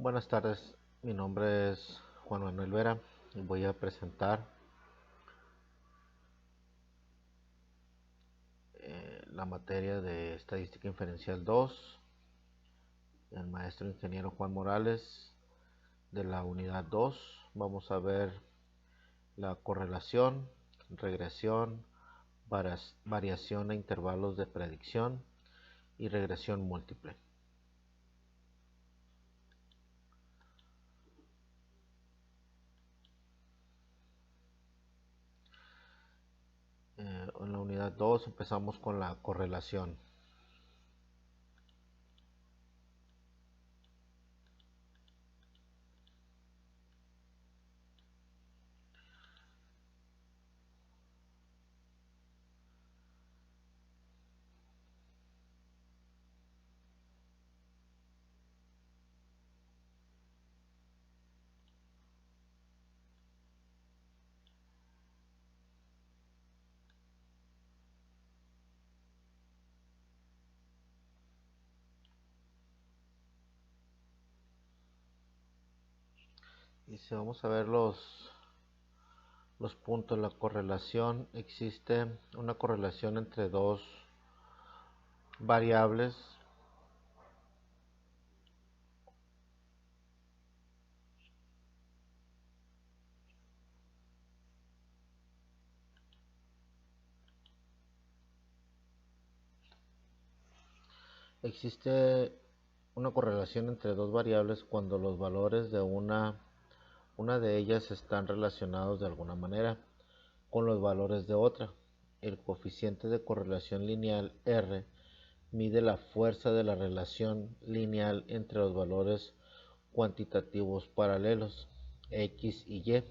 Buenas tardes, mi nombre es Juan Manuel Vera y voy a presentar la materia de Estadística Inferencial 2 del maestro ingeniero Juan Morales de la unidad 2. Vamos a ver la correlación, regresión, variación a intervalos de predicción y regresión múltiple. En la unidad 2 empezamos con la correlación. Y si vamos a ver los puntos, la correlación, existe una correlación entre dos variables existe una correlación entre dos variables cuando los valores de una de ellas están relacionados de alguna manera con los valores de otra. El coeficiente de correlación lineal R mide la fuerza de la relación lineal entre los valores cuantitativos paralelos X y Y.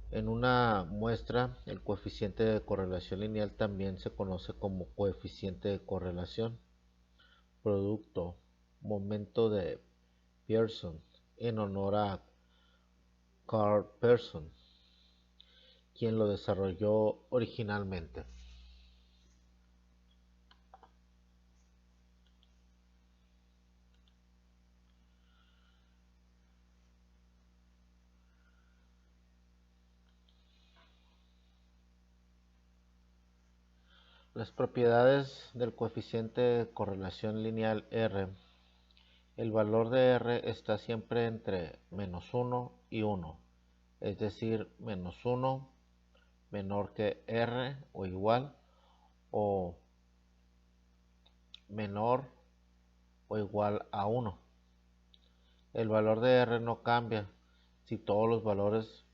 En una muestra, el coeficiente de correlación lineal también se conoce como coeficiente de correlación, producto, momento de Pearson, en honor a Carl Pearson, quien lo desarrolló originalmente. Las propiedades del coeficiente de correlación lineal R. El valor de R está siempre entre -1 y 1, es decir, -1 menor que R o igual, o menor o igual a 1. El valor de R no cambia si todos los valores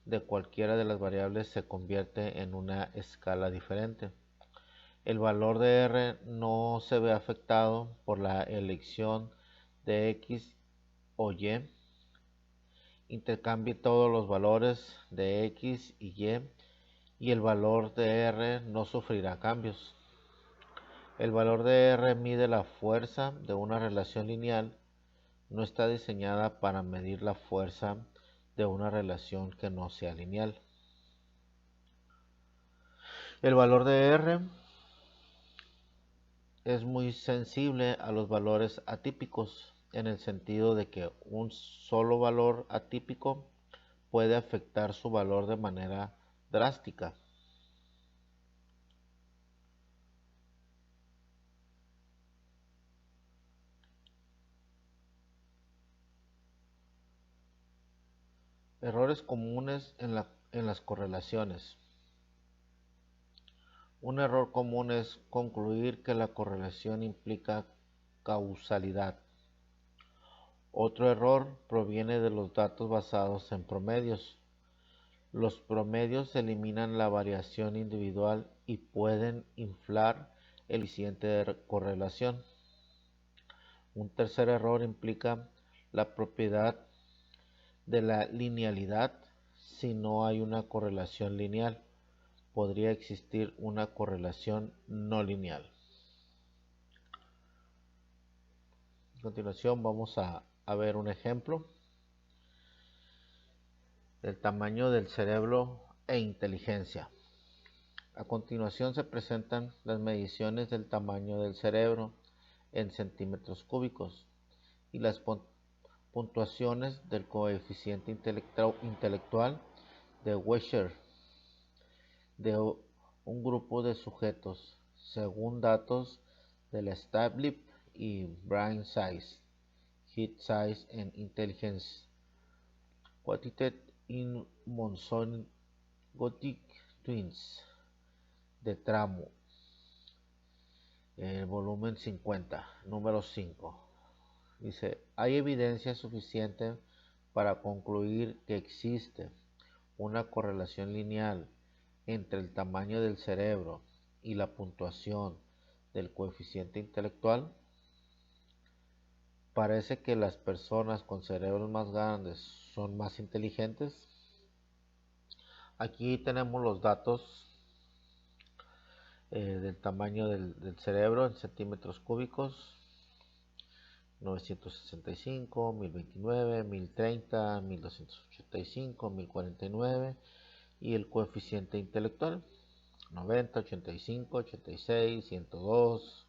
de cualquiera de las variables se convierte en una escala diferente. El valor de R no se ve afectado por la elección de X o Y. Intercambie todos los valores de X y el valor de R no sufrirá cambios. El valor de R mide la fuerza de una relación lineal. No está diseñada para medir la fuerza de una relación que no sea lineal. El valor de R es muy sensible a los valores atípicos, en el sentido de que un solo valor atípico puede afectar su valor de manera drástica. Errores comunes en las correlaciones. Un error común es concluir que la correlación implica causalidad. Otro error proviene de los datos basados en promedios. Los promedios eliminan la variación individual y pueden inflar el coeficiente de correlación. Un tercer error implica la propiedad de la linealidad. Si no hay una correlación lineal, podría existir una correlación no lineal. A continuación vamos a ver un ejemplo del tamaño del cerebro e inteligencia. A continuación se presentan las mediciones del tamaño del cerebro en centímetros cúbicos y las Puntuaciones del coeficiente intelectual de Wechsler de un grupo de sujetos, según datos del Stablip y Brain Size, Head Size and Intelligence Quotient in Monson Gothic Twins de Tramo, el volumen 50, número 5. Dice, hay evidencia suficiente para concluir que existe una correlación lineal entre el tamaño del cerebro y la puntuación del coeficiente intelectual. Parece que las personas con cerebros más grandes son más inteligentes. Aquí tenemos los datos del tamaño del cerebro en centímetros cúbicos. 965, 1029, 1030, 1285, 1049 y el coeficiente intelectual 90, 85, 86, 102,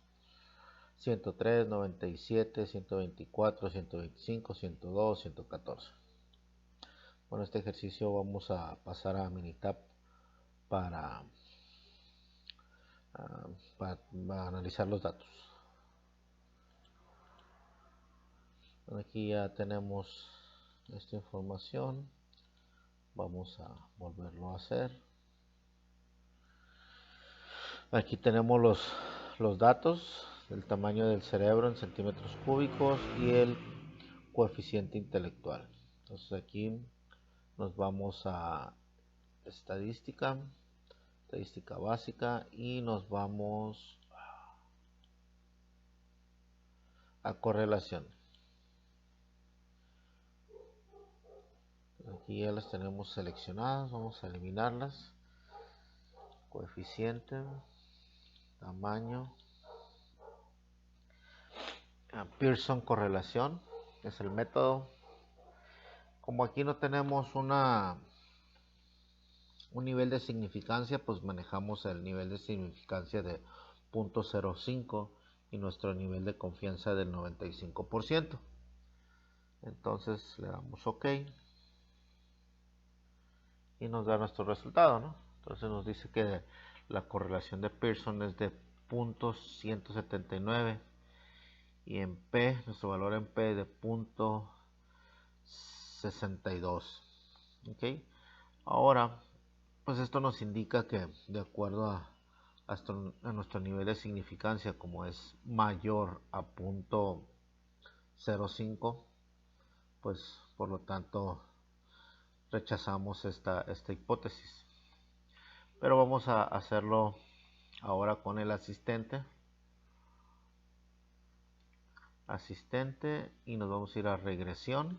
103, 97, 124, 125, 102, 114. Bueno, este ejercicio vamos a pasar a Minitab para analizar los datos. Aquí ya tenemos esta información. Vamos a volverlo a hacer. Aquí tenemos los datos del tamaño del cerebro en centímetros cúbicos y el coeficiente intelectual. Entonces aquí nos vamos a estadística básica y nos vamos a correlación. Aquí ya las tenemos seleccionadas, vamos a eliminarlas. Coeficiente, tamaño, Pearson correlación, es el método. Como aquí no tenemos un nivel de significancia, pues manejamos el nivel de significancia de 0.05 y nuestro nivel de confianza del 95%. Entonces le damos OK y nos da nuestro resultado, ¿no? Entonces nos dice que la correlación de Pearson es de 0.179 y en P, nuestro valor en P de 0.62. ¿Ok? Ahora, pues esto nos indica que de acuerdo a nuestro nivel de significancia, como es mayor a 0.05, pues por lo tanto rechazamos esta hipótesis. Pero vamos a hacerlo ahora con el asistente y nos vamos a ir a regresión.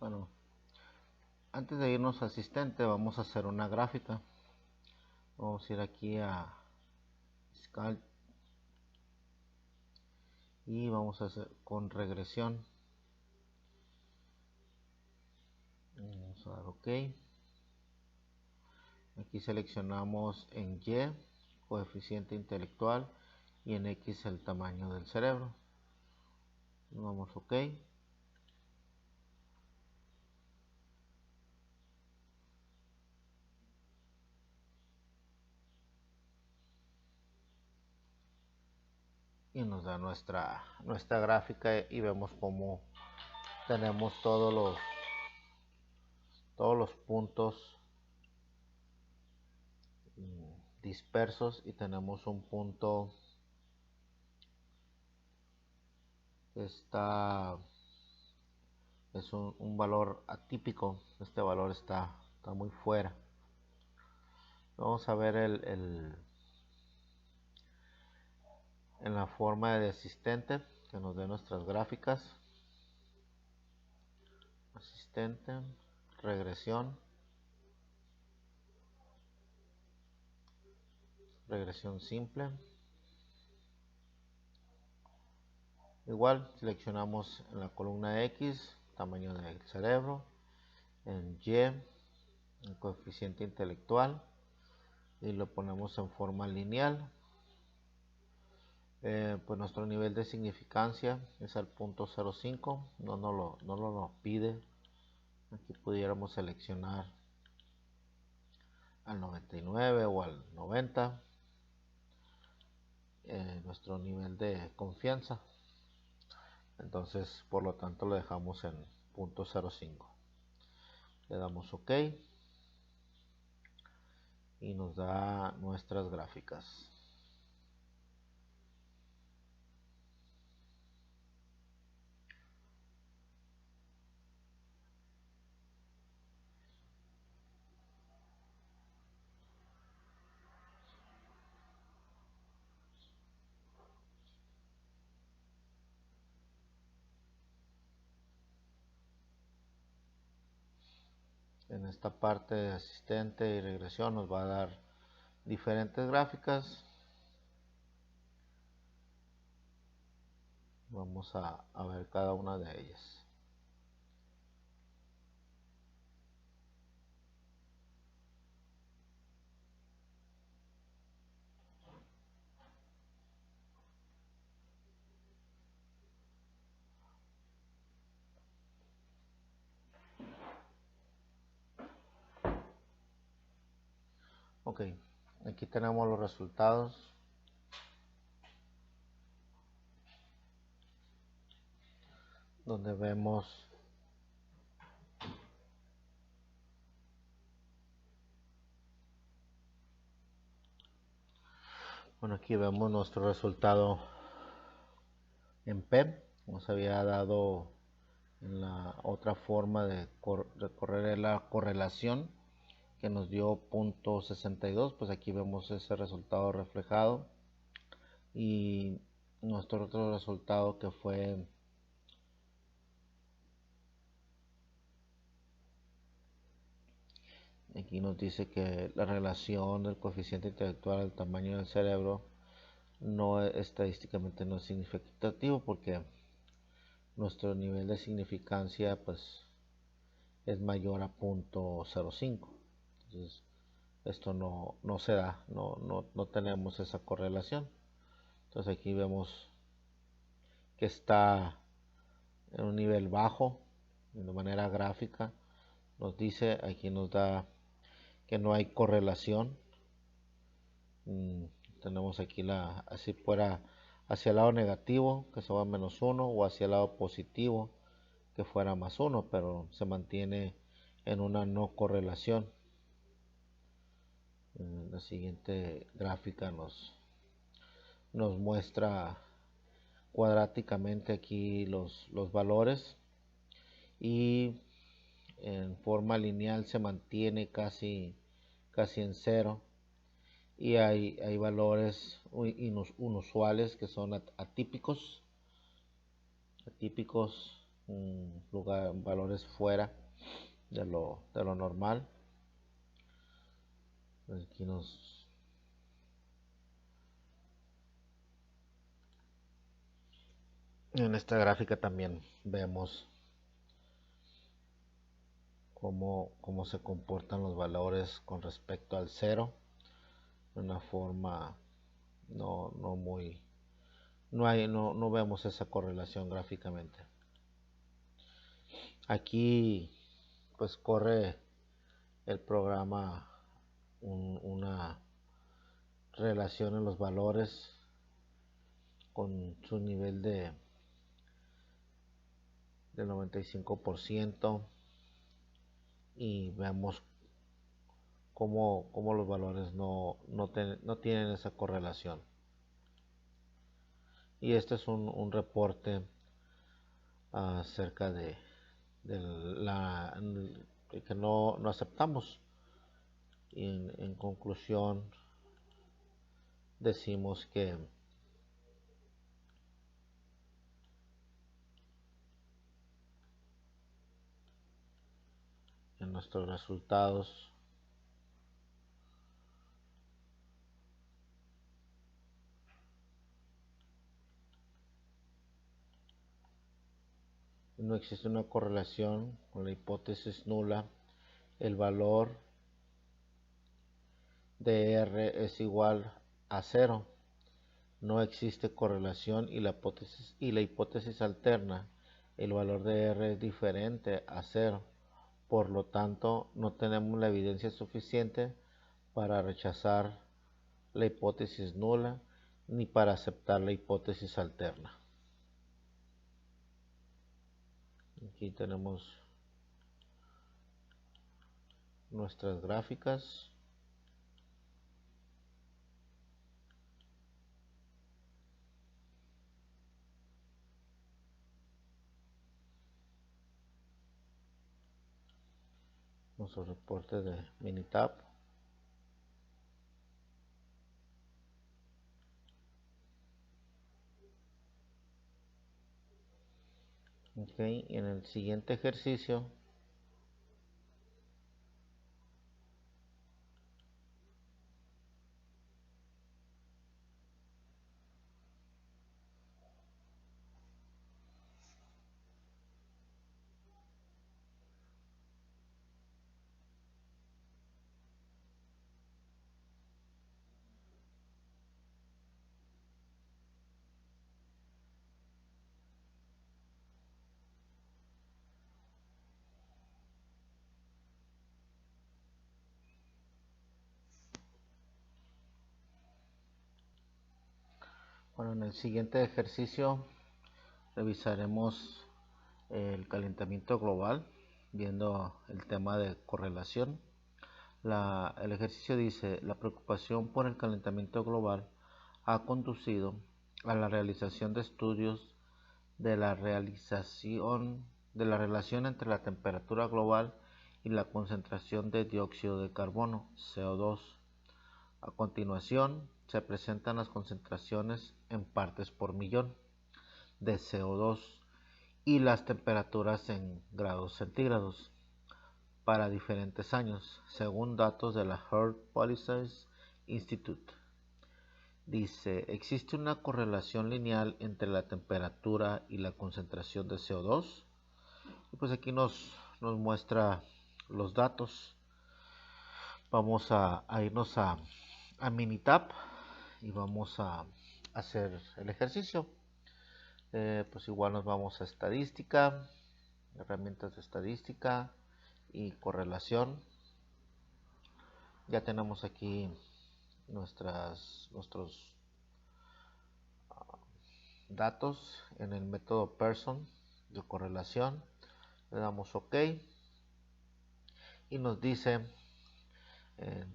Bueno, antes de irnos a asistente vamos a hacer una gráfica. Vamos a ir aquí a Scal y vamos a hacer con regresión. Vamos a dar OK. Aquí seleccionamos en Y coeficiente intelectual y en X el tamaño del cerebro. Vamos OK. Y nos da nuestra gráfica y vemos cómo tenemos todos los puntos dispersos y tenemos un punto que es un valor atípico. Este valor está muy fuera. Vamos a ver en la forma de asistente que nos dé nuestras gráficas. Asistente, regresión simple. Igual seleccionamos en la columna X tamaño del cerebro en Y, el coeficiente intelectual, y lo ponemos en forma lineal. Pues nuestro nivel de significancia es al punto 0,5, no nos pide. Aquí pudiéramos seleccionar al 99 o al 90, nuestro nivel de confianza. Entonces, por lo tanto, lo dejamos en punto 0,5. Le damos OK y nos da nuestras gráficas. En esta parte de asistente y regresión nos va a dar diferentes gráficas. Vamos a ver cada una de ellas. Ok, aquí tenemos los resultados. Donde vemos aquí vemos nuestro resultado en P. Nos había dado en la otra forma de correr la correlación, que nos dio .62. Pues aquí vemos ese resultado reflejado, y nuestro otro resultado, que fue aquí, nos dice que la relación del coeficiente intelectual al tamaño del cerebro estadísticamente no es significativo, porque nuestro nivel de significancia pues es mayor a .05. Entonces esto no se da, no tenemos esa correlación. Entonces aquí vemos que está en un nivel bajo de manera gráfica. Nos dice, aquí nos da que no hay correlación. Tenemos aquí así fuera hacia el lado negativo, que se va a -1, o hacia el lado positivo, que fuera +1, pero se mantiene en una no correlación. La siguiente gráfica nos muestra cuadráticamente aquí los valores, y en forma lineal se mantiene casi en cero, y hay valores inusuales, que son atípicos, valores fuera de lo normal. Aquí en esta gráfica también vemos cómo se comportan los valores con respecto al cero, de una forma no vemos esa correlación gráficamente. Aquí pues corre el programa una relación en los valores con su nivel del 95%, y vemos cómo los valores no tienen esa correlación. Y este es un reporte acerca de que no aceptamos. Y en conclusión decimos que en nuestros resultados no existe una correlación con la hipótesis nula el valor de R es igual a 0. No existe correlación y la hipótesis alterna, el valor de R es diferente a 0. Por lo tanto, no tenemos la evidencia suficiente para rechazar la hipótesis nula ni para aceptar la hipótesis alterna. Aquí tenemos nuestras gráficas. Nuestro reporte de Minitab. Okay, y en el siguiente ejercicio Bueno, en el siguiente ejercicio revisaremos el calentamiento global, viendo el tema de correlación. El ejercicio dice: la preocupación por el calentamiento global ha conducido a la realización de estudios de la relación entre la temperatura global y la concentración de dióxido de carbono, CO2. A continuación, se presentan las concentraciones en partes por millón de CO2 y las temperaturas en grados centígrados para diferentes años, según datos de la Earth Policy Institute. Dice: existe una correlación lineal entre la temperatura y la concentración de CO2. Y pues aquí nos muestra los datos. Vamos a irnos a Minitab y vamos a hacer el ejercicio. Pues igual nos vamos a estadística, herramientas de estadística y correlación. Ya tenemos aquí nuestros datos en el método Pearson de correlación. Le damos OK y nos dice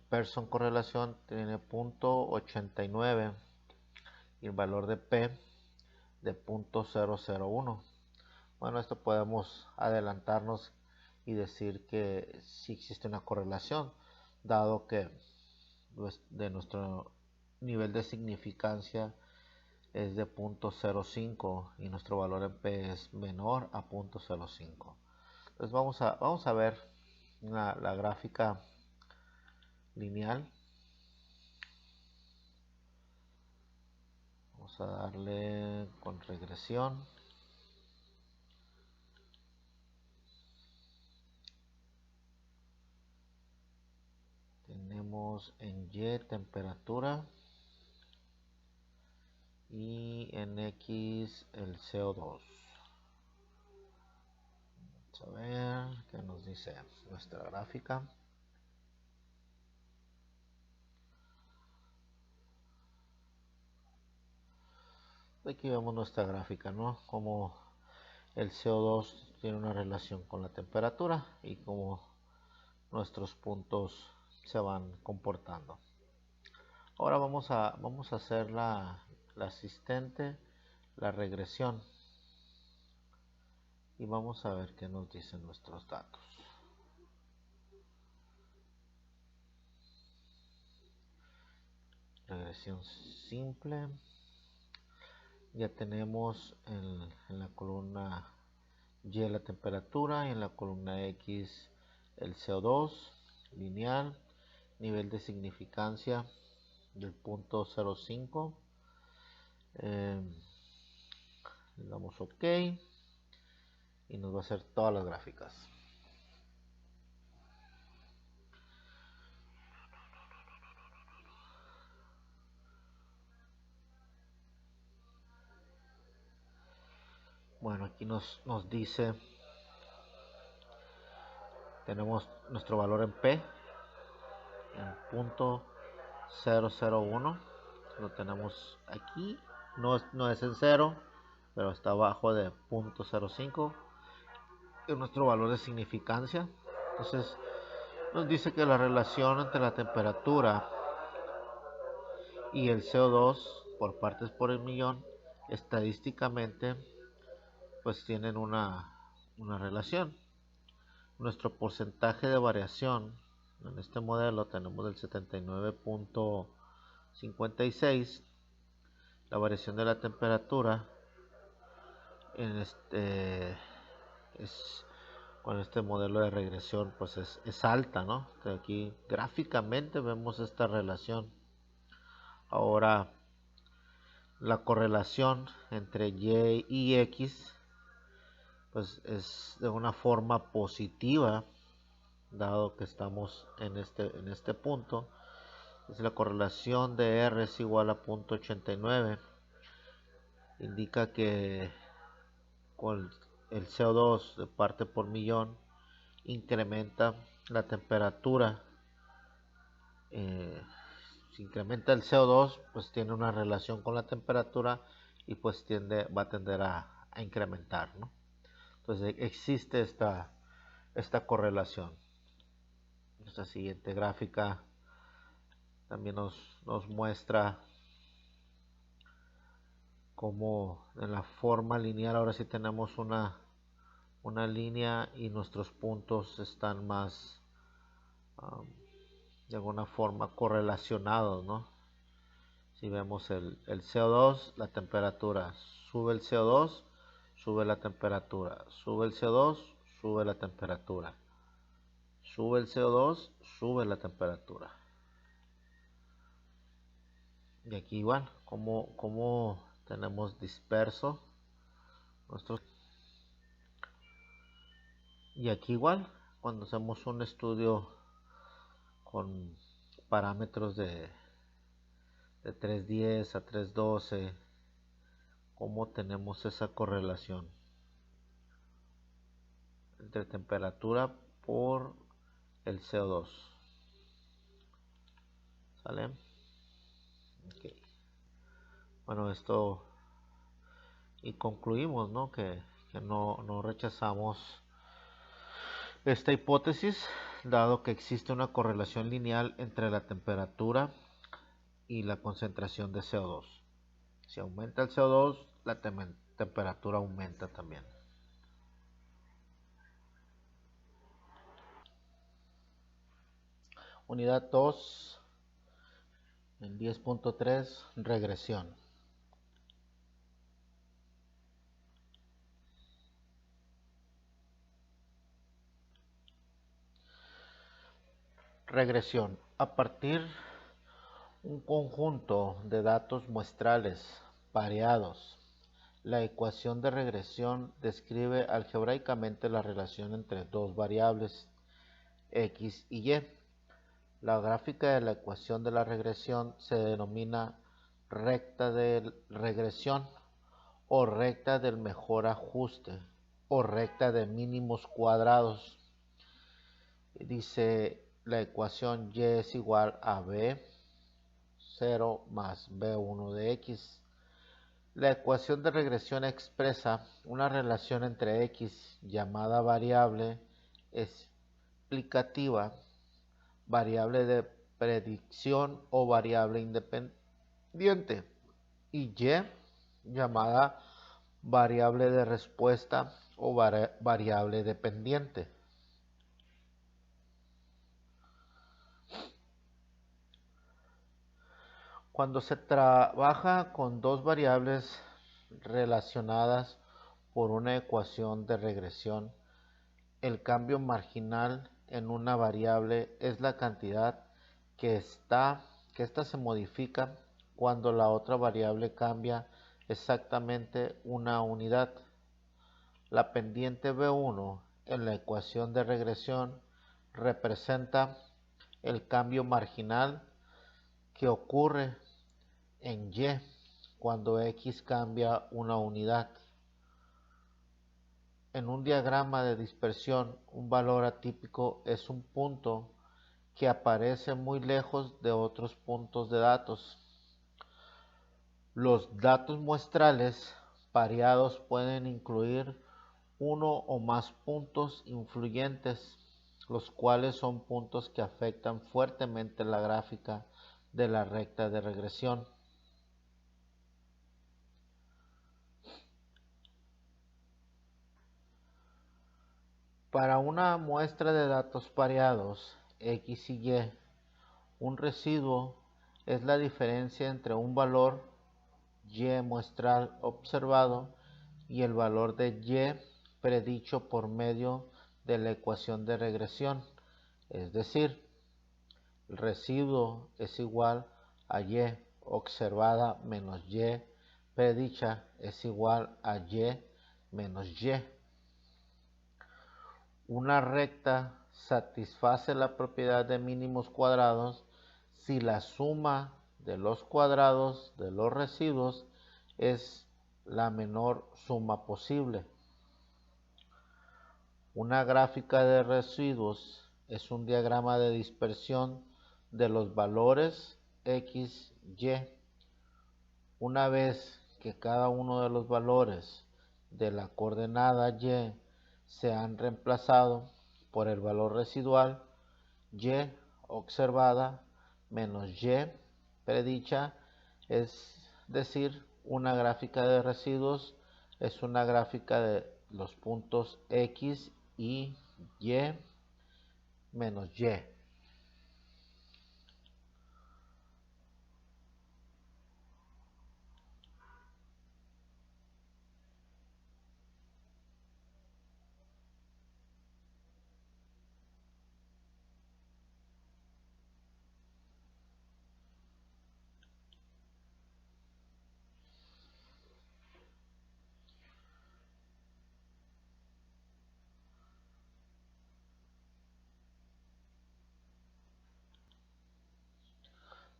Pearson correlación tiene 0.89 y el valor de P de 0.001. Bueno, esto podemos adelantarnos y decir que sí existe una correlación, dado que de nuestro nivel de significancia es de 0.05 y nuestro valor en P es menor a 0.05. Entonces vamos a ver la gráfica lineal. Vamos a darle con regresión. Tenemos en Y temperatura y en X el CO2. Vamos a ver qué nos dice nuestra gráfica. Aquí vemos nuestra gráfica, ¿no? Como el CO2 tiene una relación con la temperatura y como nuestros puntos se van comportando. Ahora vamos a hacer la asistente, la regresión, y vamos a ver qué nos dicen nuestros datos. Regresión simple. Ya tenemos en la columna Y la temperatura y en la columna X el CO2 lineal, nivel de significancia del 0.05. Le damos OK y nos va a hacer todas las gráficas. aquí nos dice, tenemos nuestro valor en P en .001, lo tenemos aquí, no es en 0, pero está abajo de .05, es nuestro valor de significancia. Entonces nos dice que la relación entre la temperatura y el CO2 por partes por el millón, estadísticamente pues tienen una relación. Nuestro porcentaje de variación en este modelo tenemos del 79.56. La variación de la temperatura en con este modelo de regresión pues es alta, ¿no? Aquí gráficamente vemos esta relación. Ahora la correlación entre Y y X pues es de una forma positiva, dado que estamos en este punto. Es la correlación de R es igual a 0.89, indica que con el CO2 de parte por millón incrementa la temperatura. Si incrementa el CO2 pues tiene una relación con la temperatura y pues va a tender a incrementar, ¿no? Entonces existe esta correlación. Esta siguiente gráfica también nos muestra cómo en la forma lineal ahora sí tenemos una línea y nuestros puntos están más de alguna forma correlacionados, ¿no? Si vemos el CO2, la temperatura, sube el CO2, sube la temperatura, sube el CO2, sube la temperatura, sube el CO2, sube la temperatura. Y aquí igual, como tenemos disperso nuestros. Y aquí igual, cuando hacemos un estudio con parámetros de 310 a 312, cómo tenemos esa correlación entre temperatura por el CO2. ¿Sale? Okay. Bueno, esto y concluimos, ¿no? Que no rechazamos esta hipótesis, dado que existe una correlación lineal entre la temperatura y la concentración de CO2. Si aumenta el CO2, la temperatura aumenta también. Unidad 2, en 10.3, regresión. Regresión. A partir un conjunto de datos muestrales pareados, la ecuación de regresión describe algebraicamente la relación entre dos variables x y y. La gráfica de la ecuación de la regresión se denomina recta de regresión o recta del mejor ajuste o recta de mínimos cuadrados. Dice la ecuación y es igual a b0 más b1 de x. La ecuación de regresión expresa una relación entre x llamada variable explicativa, variable de predicción o variable independiente, y y llamada variable de respuesta o variable dependiente. Cuando se trabaja con dos variables relacionadas por una ecuación de regresión, el cambio marginal en una variable es la cantidad que ésta se modifica cuando la otra variable cambia exactamente una unidad. La pendiente B1 en la ecuación de regresión representa el cambio marginal que ocurre en y cuando x cambia una unidad. En un diagrama de dispersión, un valor atípico es un punto que aparece muy lejos de otros puntos de datos. Los datos muestrales pareados pueden incluir uno o más puntos influyentes, los cuales son puntos que afectan fuertemente la gráfica de la recta de regresión. Para una muestra de datos pareados X y Y, un residuo es la diferencia entre un valor Y muestral observado y el valor de Y predicho por medio de la ecuación de regresión. Es decir, el residuo es igual a Y observada menos Y predicha es igual a Y menos Y. Una recta satisface la propiedad de mínimos cuadrados si la suma de los cuadrados de los residuos es la menor suma posible. Una gráfica de residuos es un diagrama de dispersión de los valores X, Y. Una vez que cada uno de los valores de la coordenada Y se han reemplazado por el valor residual Y observada menos Y predicha, es decir, una gráfica de residuos es una gráfica de los puntos X y Y menos Y.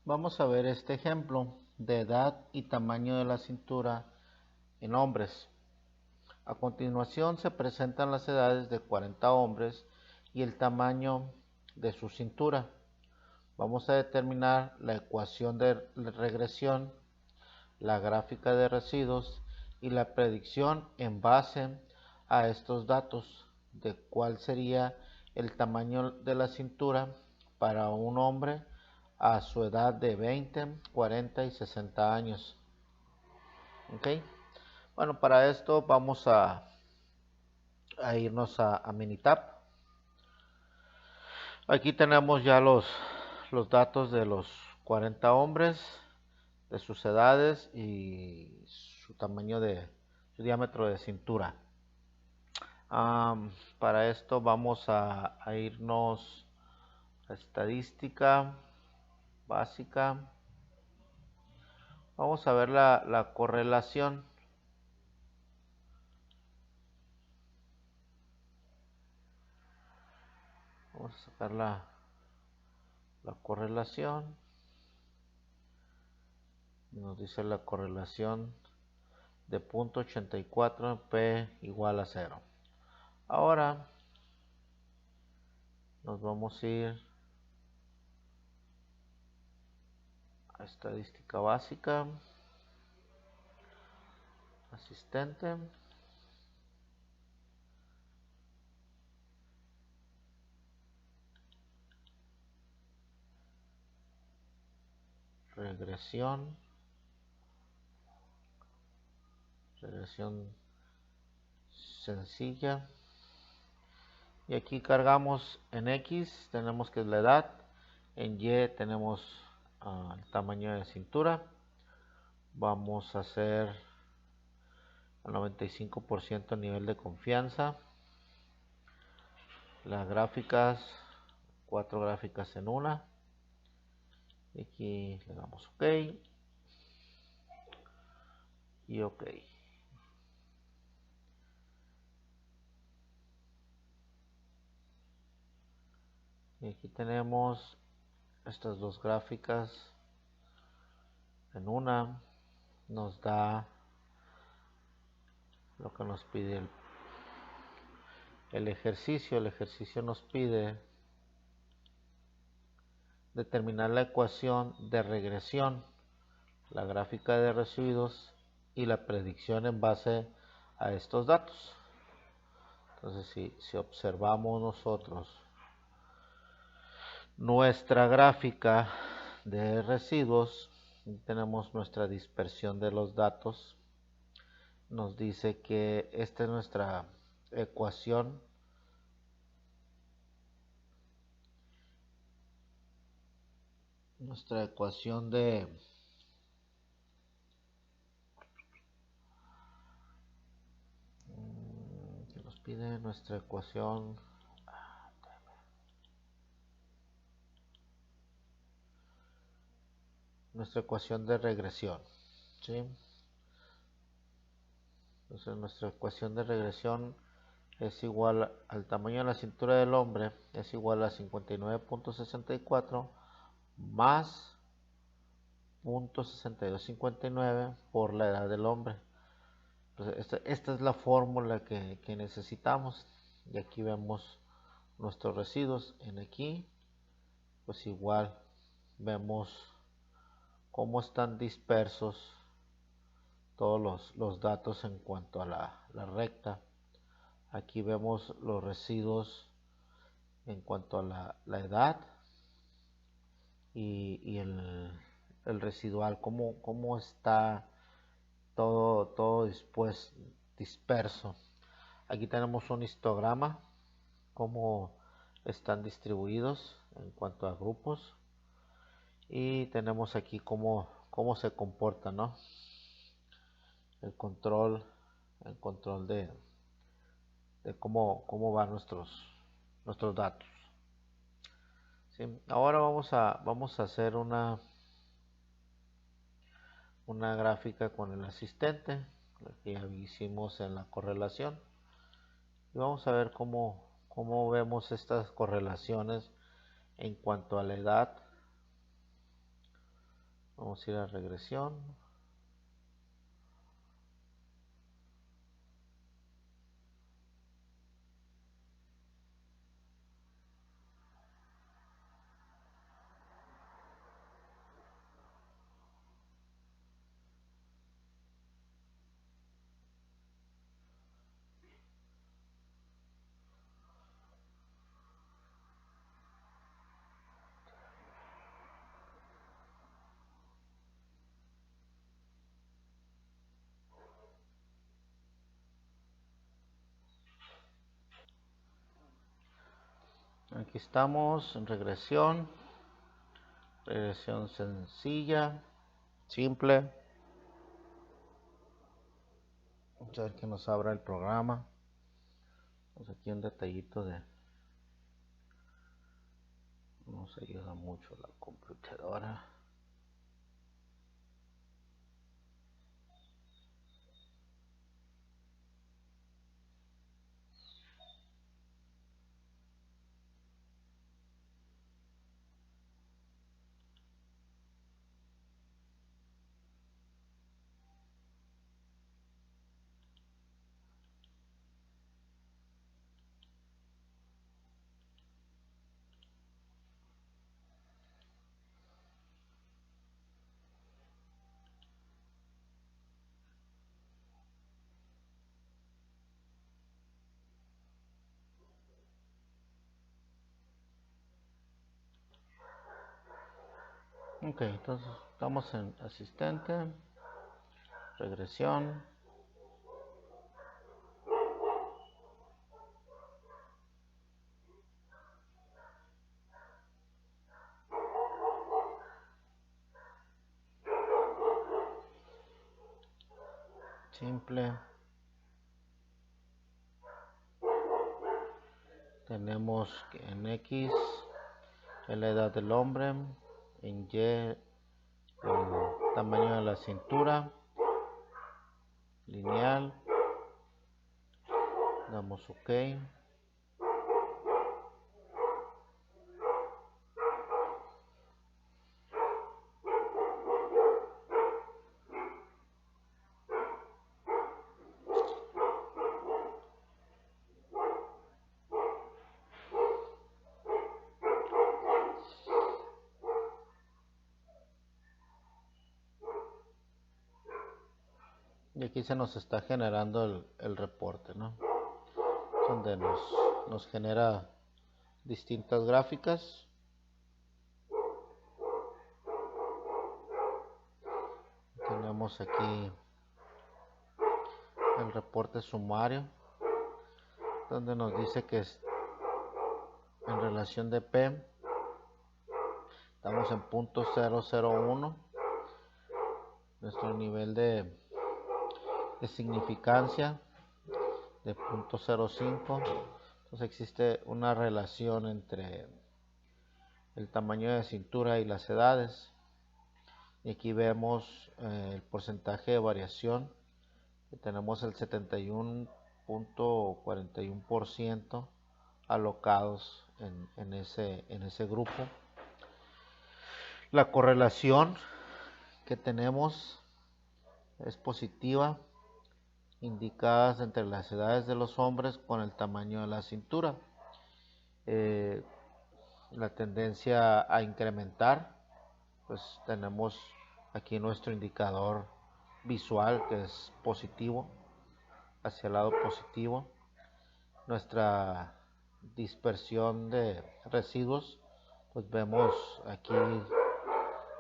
Vamos a ver este ejemplo de edad y tamaño de la cintura en hombres. A continuación se presentan las edades de 40 hombres y el tamaño de su cintura. Vamos a determinar la ecuación de regresión, la gráfica de residuos y la predicción en base a estos datos de cuál sería el tamaño de la cintura para un hombre a su edad de 20, 40 y 60 años. ¿Ok? Bueno, para esto vamos a irnos a Minitab. Aquí tenemos ya los datos de los 40 hombres, de sus edades y su tamaño de su diámetro de cintura. Para esto vamos a irnos a estadística básica. Vamos a ver la correlación. Vamos a sacar la correlación. Nos dice la correlación de 0.84 P igual a 0. Ahora nos vamos a ir a estadística básica, asistente, regresión sencilla, y aquí cargamos en X, tenemos que es la edad, en Y tenemos el tamaño de cintura. Vamos a hacer al 95% nivel de confianza. Las gráficas, 4 gráficas en una. Y aquí le damos OK y OK. Y aquí tenemos estas dos gráficas en una. Nos da lo que nos pide el ejercicio nos pide determinar la ecuación de regresión, la gráfica de residuos y la predicción en base a estos datos. Entonces, si observamos nosotros nuestra gráfica de residuos, tenemos nuestra dispersión de los datos. Nos dice que esta es nuestra ecuación de que nos pide nuestra ecuación de regresión, ¿sí? Entonces nuestra ecuación de regresión es igual al tamaño de la cintura del hombre, es igual a 59.64 más 0.6259 por la edad del hombre. Entonces, esta es la fórmula que necesitamos. Y aquí vemos nuestros residuos. En aquí, pues igual vemos cómo están dispersos todos los datos en cuanto a la recta. Aquí vemos los residuos en cuanto a la edad y el residual, cómo está todo después disperso. Aquí tenemos un histograma, cómo están distribuidos en cuanto a grupos, y tenemos aquí cómo se comporta, ¿no? el control de cómo van nuestros datos. ¿Sí? Ahora vamos a hacer una gráfica con el asistente, la que ya hicimos en la correlación, y vamos a ver cómo vemos estas correlaciones en cuanto a la edad. Vamos a ir a regresión. Aquí estamos en regresión sencilla, simple. Vamos a ver que nos abra el programa. Pues aquí un detallito nos ayuda mucho la computadora. Ok, entonces estamos en asistente, regresión. Simple. Tenemos que en X es la edad del hombre, en Y el tamaño de la cintura, lineal, damos OK. Y aquí se nos está generando el reporte, ¿no? Donde nos genera distintas gráficas. Tenemos aquí el reporte sumario, donde nos dice que en relación de P estamos en .001, nuestro nivel de significancia de .05. Entonces existe una relación entre el tamaño de cintura y las edades. Y aquí vemos el porcentaje de variación, que tenemos el 71.41% alocados en ese grupo. La correlación que tenemos es positiva, indicadas entre las edades de los hombres con el tamaño de la cintura. La tendencia a incrementar, pues tenemos aquí nuestro indicador visual, que es positivo, hacia el lado positivo. Nuestra dispersión de residuos, pues vemos aquí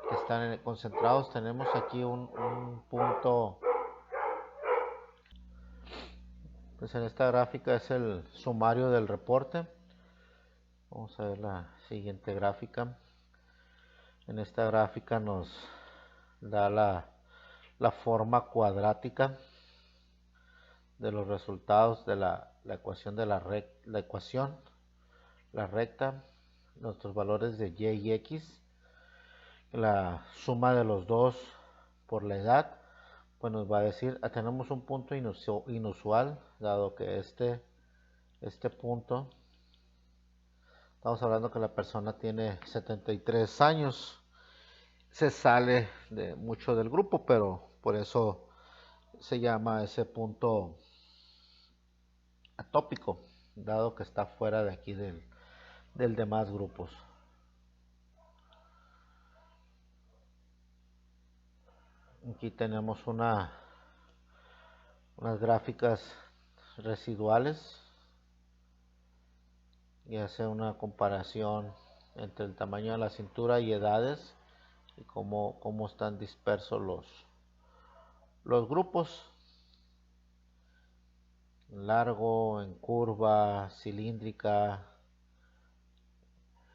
que están concentrados. Tenemos aquí un punto, pues en esta gráfica es el sumario del reporte. Vamos a ver la siguiente gráfica. En esta gráfica nos da la forma cuadrática de los resultados de la ecuación de la recta, nuestros valores de y y x, la suma de los dos por la edad, pues nos va a decir, tenemos un punto inusual, dado que este punto, estamos hablando que la persona tiene 73 años, se sale de mucho del grupo, pero por eso se llama ese punto atópico, dado que está fuera de aquí del demás grupos. Aquí tenemos unas gráficas residuales y hace una comparación entre el tamaño de la cintura y edades y cómo están dispersos los grupos, en largo, en curva, cilíndrica,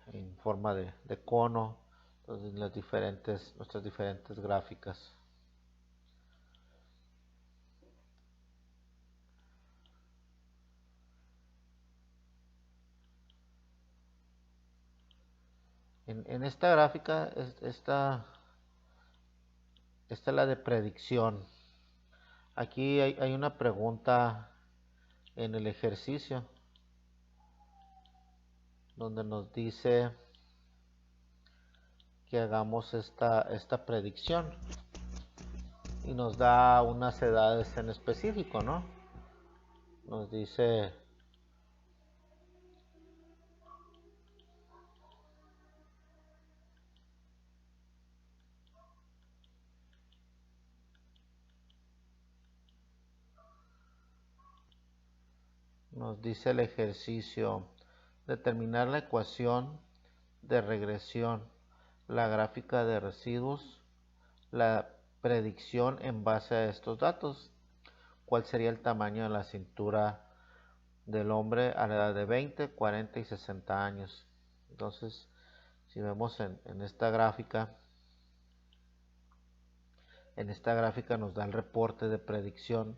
en forma de cono. Entonces nuestras diferentes gráficas. En esta gráfica, esta es la de predicción. Aquí hay una pregunta en el ejercicio donde nos dice que hagamos esta predicción y nos da unas edades en específico, ¿no? Nos dice el ejercicio: determinar la ecuación de regresión, la gráfica de residuos, la predicción en base a estos datos. ¿Cuál sería el tamaño de la cintura del hombre a la edad de 20, 40 y 60 años? Entonces, si vemos en esta gráfica nos da el reporte de predicción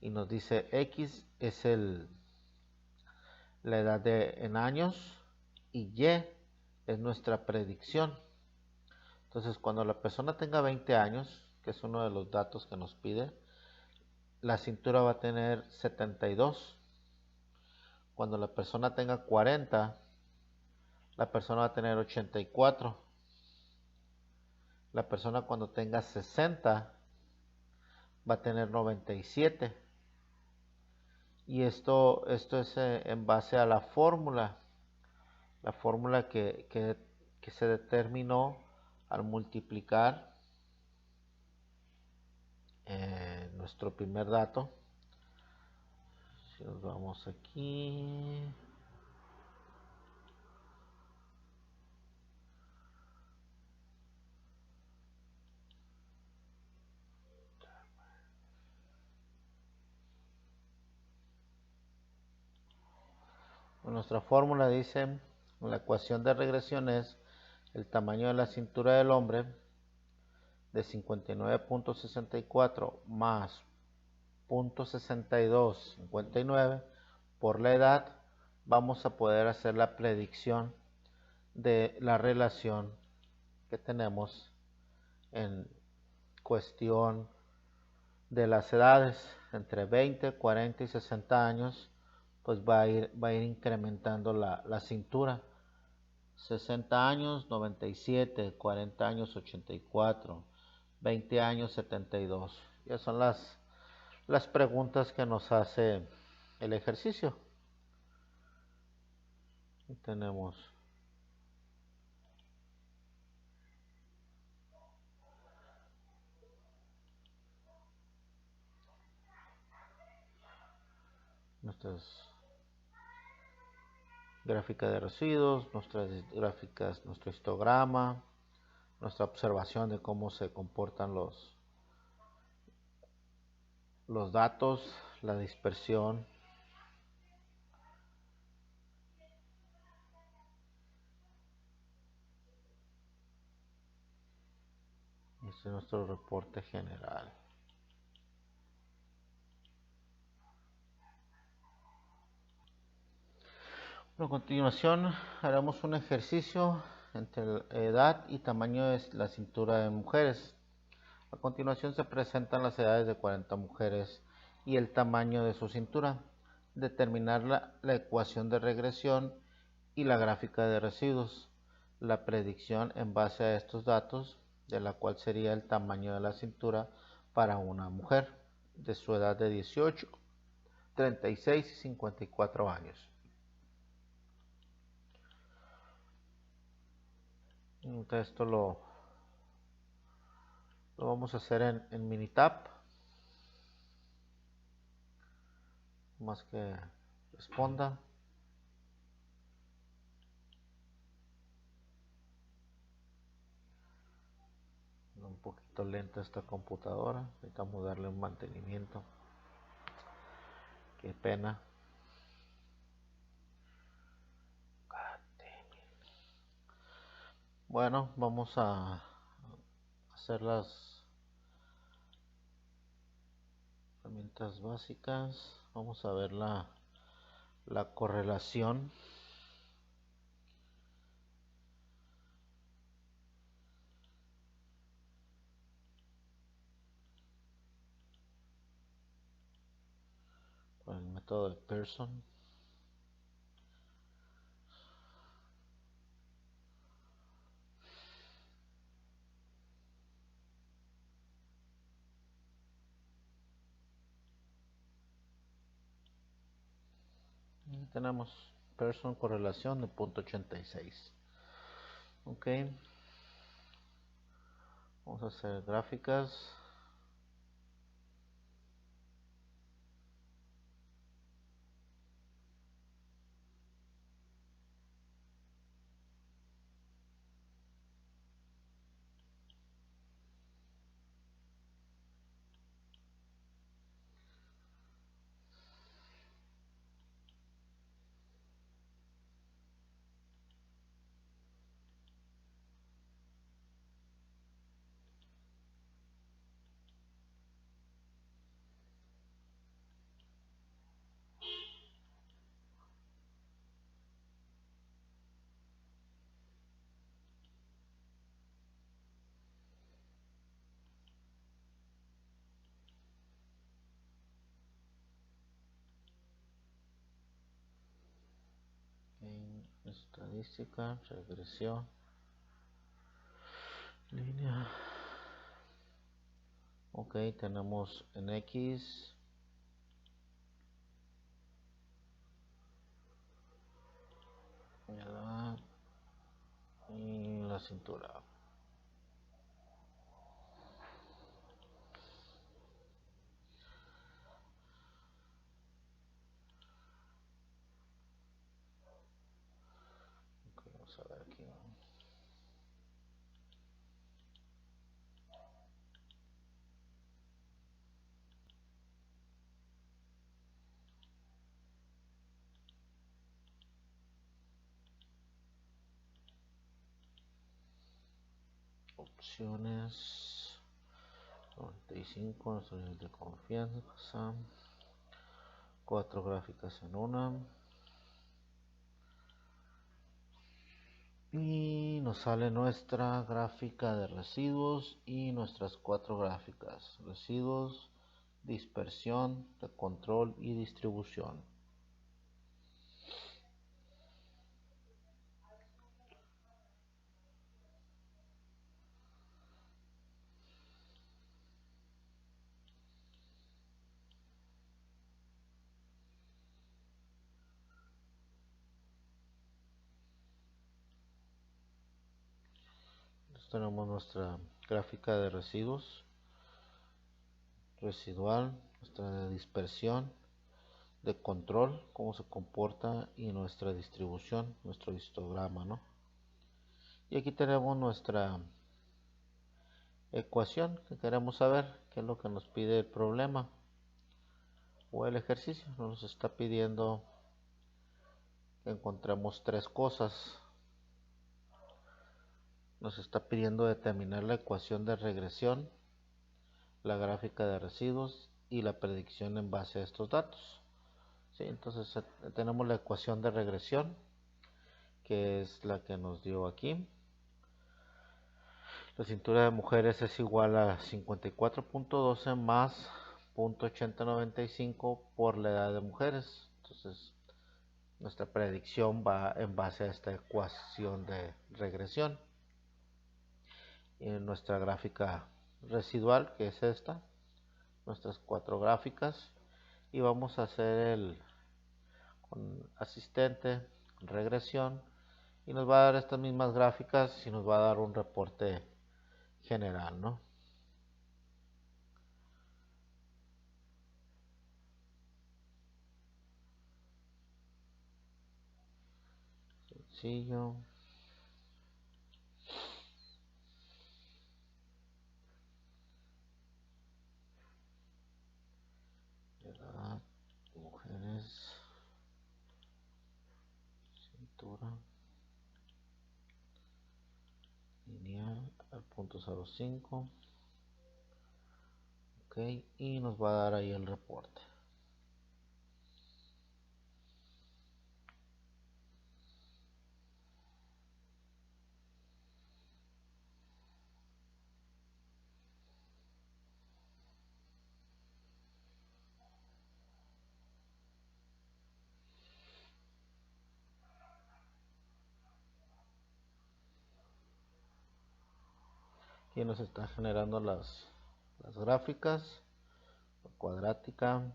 y nos dice X es la edad en años y Y es nuestra predicción. Entonces, cuando la persona tenga 20 años, que es uno de los datos que nos pide, la cintura va a tener 72. Cuando la persona tenga 40, la persona va a tener 84. La persona cuando tenga 60 va a tener 97. Y esto es en base a la fórmula que se determinó al multiplicar nuestro primer dato. Si nos vamos aquí, nuestra fórmula dice, la ecuación de regresión es el tamaño de la cintura del hombre de 59.64 más 0.6259 por la edad. Vamos a poder hacer la predicción de la relación que tenemos en cuestión de las edades entre 20, 40 y 60 años, pues va a ir incrementando la cintura. 60 años 97, 40 años 84, 20 años 72. Ya son las preguntas que nos hace el ejercicio. Y tenemos nuestras gráficas de residuos, nuestras gráficas, nuestro histograma, nuestra observación de cómo se comportan los datos, la dispersión. Este es nuestro reporte general. A continuación haremos un ejercicio entre edad y tamaño de la cintura de mujeres. A continuación se presentan las edades de 40 mujeres y el tamaño de su cintura. Determinar la ecuación de regresión y la gráfica de residuos. La predicción en base a estos datos, de la cual sería el tamaño de la cintura para una mujer de su edad de 18, 36 y 54 años. Entonces esto lo vamos a hacer en Minitab. Más que responda. Un poquito lenta esta computadora. Necesitamos darle un mantenimiento. Qué pena. Bueno, vamos a hacer las herramientas básicas. Vamos a ver la correlación. Con el método de Pearson. Y tenemos Pearson correlación de 0.86. Ok. Vamos a hacer gráficas. En estadística, regresión, línea. Ok, tenemos en X edad y la cintura. opciones 95, nuestro nivel de confianza, 4 gráficas en una, y nos sale nuestra gráfica de residuos y nuestras 4 gráficas: residuos, dispersión, de control y distribución. Tenemos nuestra gráfica de residuos, residual, nuestra dispersión, de control, cómo se comporta, y nuestra distribución, nuestro histograma, ¿no? Y aquí tenemos nuestra ecuación que queremos saber, qué es lo que nos pide el problema o el ejercicio. Nos está pidiendo que encontremos 3 cosas. Nos está pidiendo determinar la ecuación de regresión, la gráfica de residuos y la predicción en base a estos datos. ¿Sí? Entonces tenemos la ecuación de regresión, que es la que nos dio aquí. La cintura de mujeres es igual a 54.12 más 0.8095 por la edad de mujeres. Entonces nuestra predicción va en base a esta ecuación de regresión. Y nuestra gráfica residual, que es esta, nuestras 4 gráficas, y vamos a hacer con asistente, regresión, y nos va a dar estas mismas gráficas y nos va a dar un reporte general, ¿no? Sencillo. Edad, mujeres, cintura, lineal al punto 05. Ok, y nos va a dar ahí el reporte. Aquí nos está generando las gráficas, cuadrática,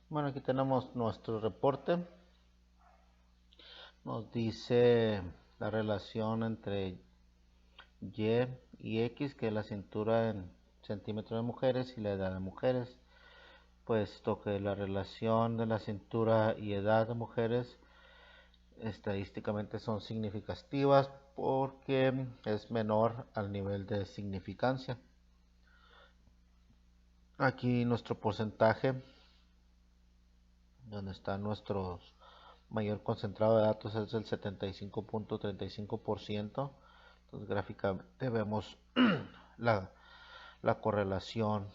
bueno, aquí tenemos nuestro reporte. Nos dice la relación entre Y y X, que es la cintura en centímetros de mujeres y la edad de mujeres, puesto que la relación de la cintura y edad de mujeres estadísticamente son significativas porque es menor al nivel de significancia. Aquí nuestro porcentaje, donde está nuestro mayor concentrado de datos, es el 75.35%. Entonces gráficamente vemos la correlación.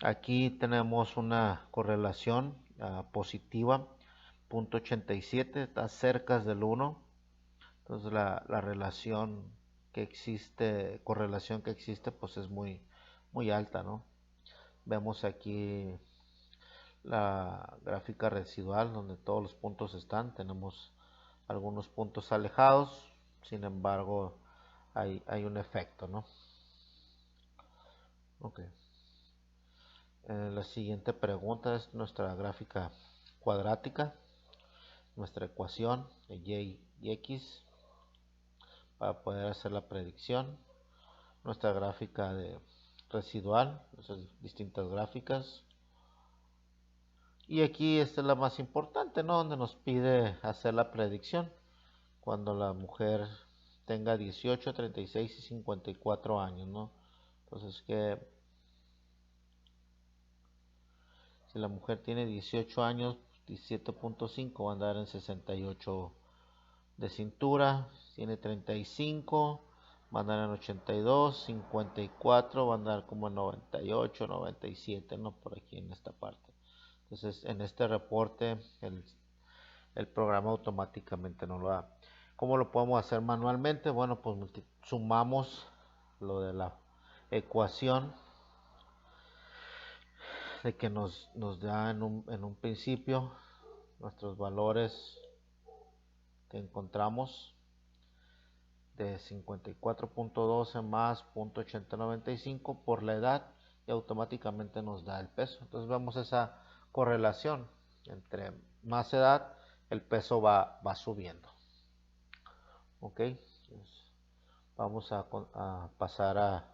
Aquí tenemos una correlación positiva, 0.87, está cerca del 1. Entonces la relación que existe, correlación que existe, pues es muy alta, ¿no? Vemos aquí la gráfica residual donde todos los puntos están. Tenemos algunos puntos alejados, sin embargo hay un efecto, ¿no? Ok. La siguiente pregunta es nuestra gráfica cuadrática, nuestra ecuación de Y y X para poder hacer la predicción, nuestra gráfica de residual, nuestras distintas gráficas, Y aquí esta es la más importante, ¿no? Donde nos pide hacer la predicción. Cuando la mujer tenga 18, 36 y 54 años, ¿no? Entonces, que si la mujer tiene 18 años, 17.5 va a andar en 68 de cintura. Tiene 35, va a andar en 82, 54, va a andar como en 98, 97, ¿no? Por aquí en esta parte. Entonces, en este reporte, el programa automáticamente nos lo da. ¿Cómo lo podemos hacer manualmente? Bueno, pues sumamos lo de la ecuación de que nos da en un principio nuestros valores que encontramos de 54.12 más 0.8095 por la edad y automáticamente nos da el peso. Entonces vemos esa correlación entre más edad el peso va subiendo. Ok, entonces vamos a pasar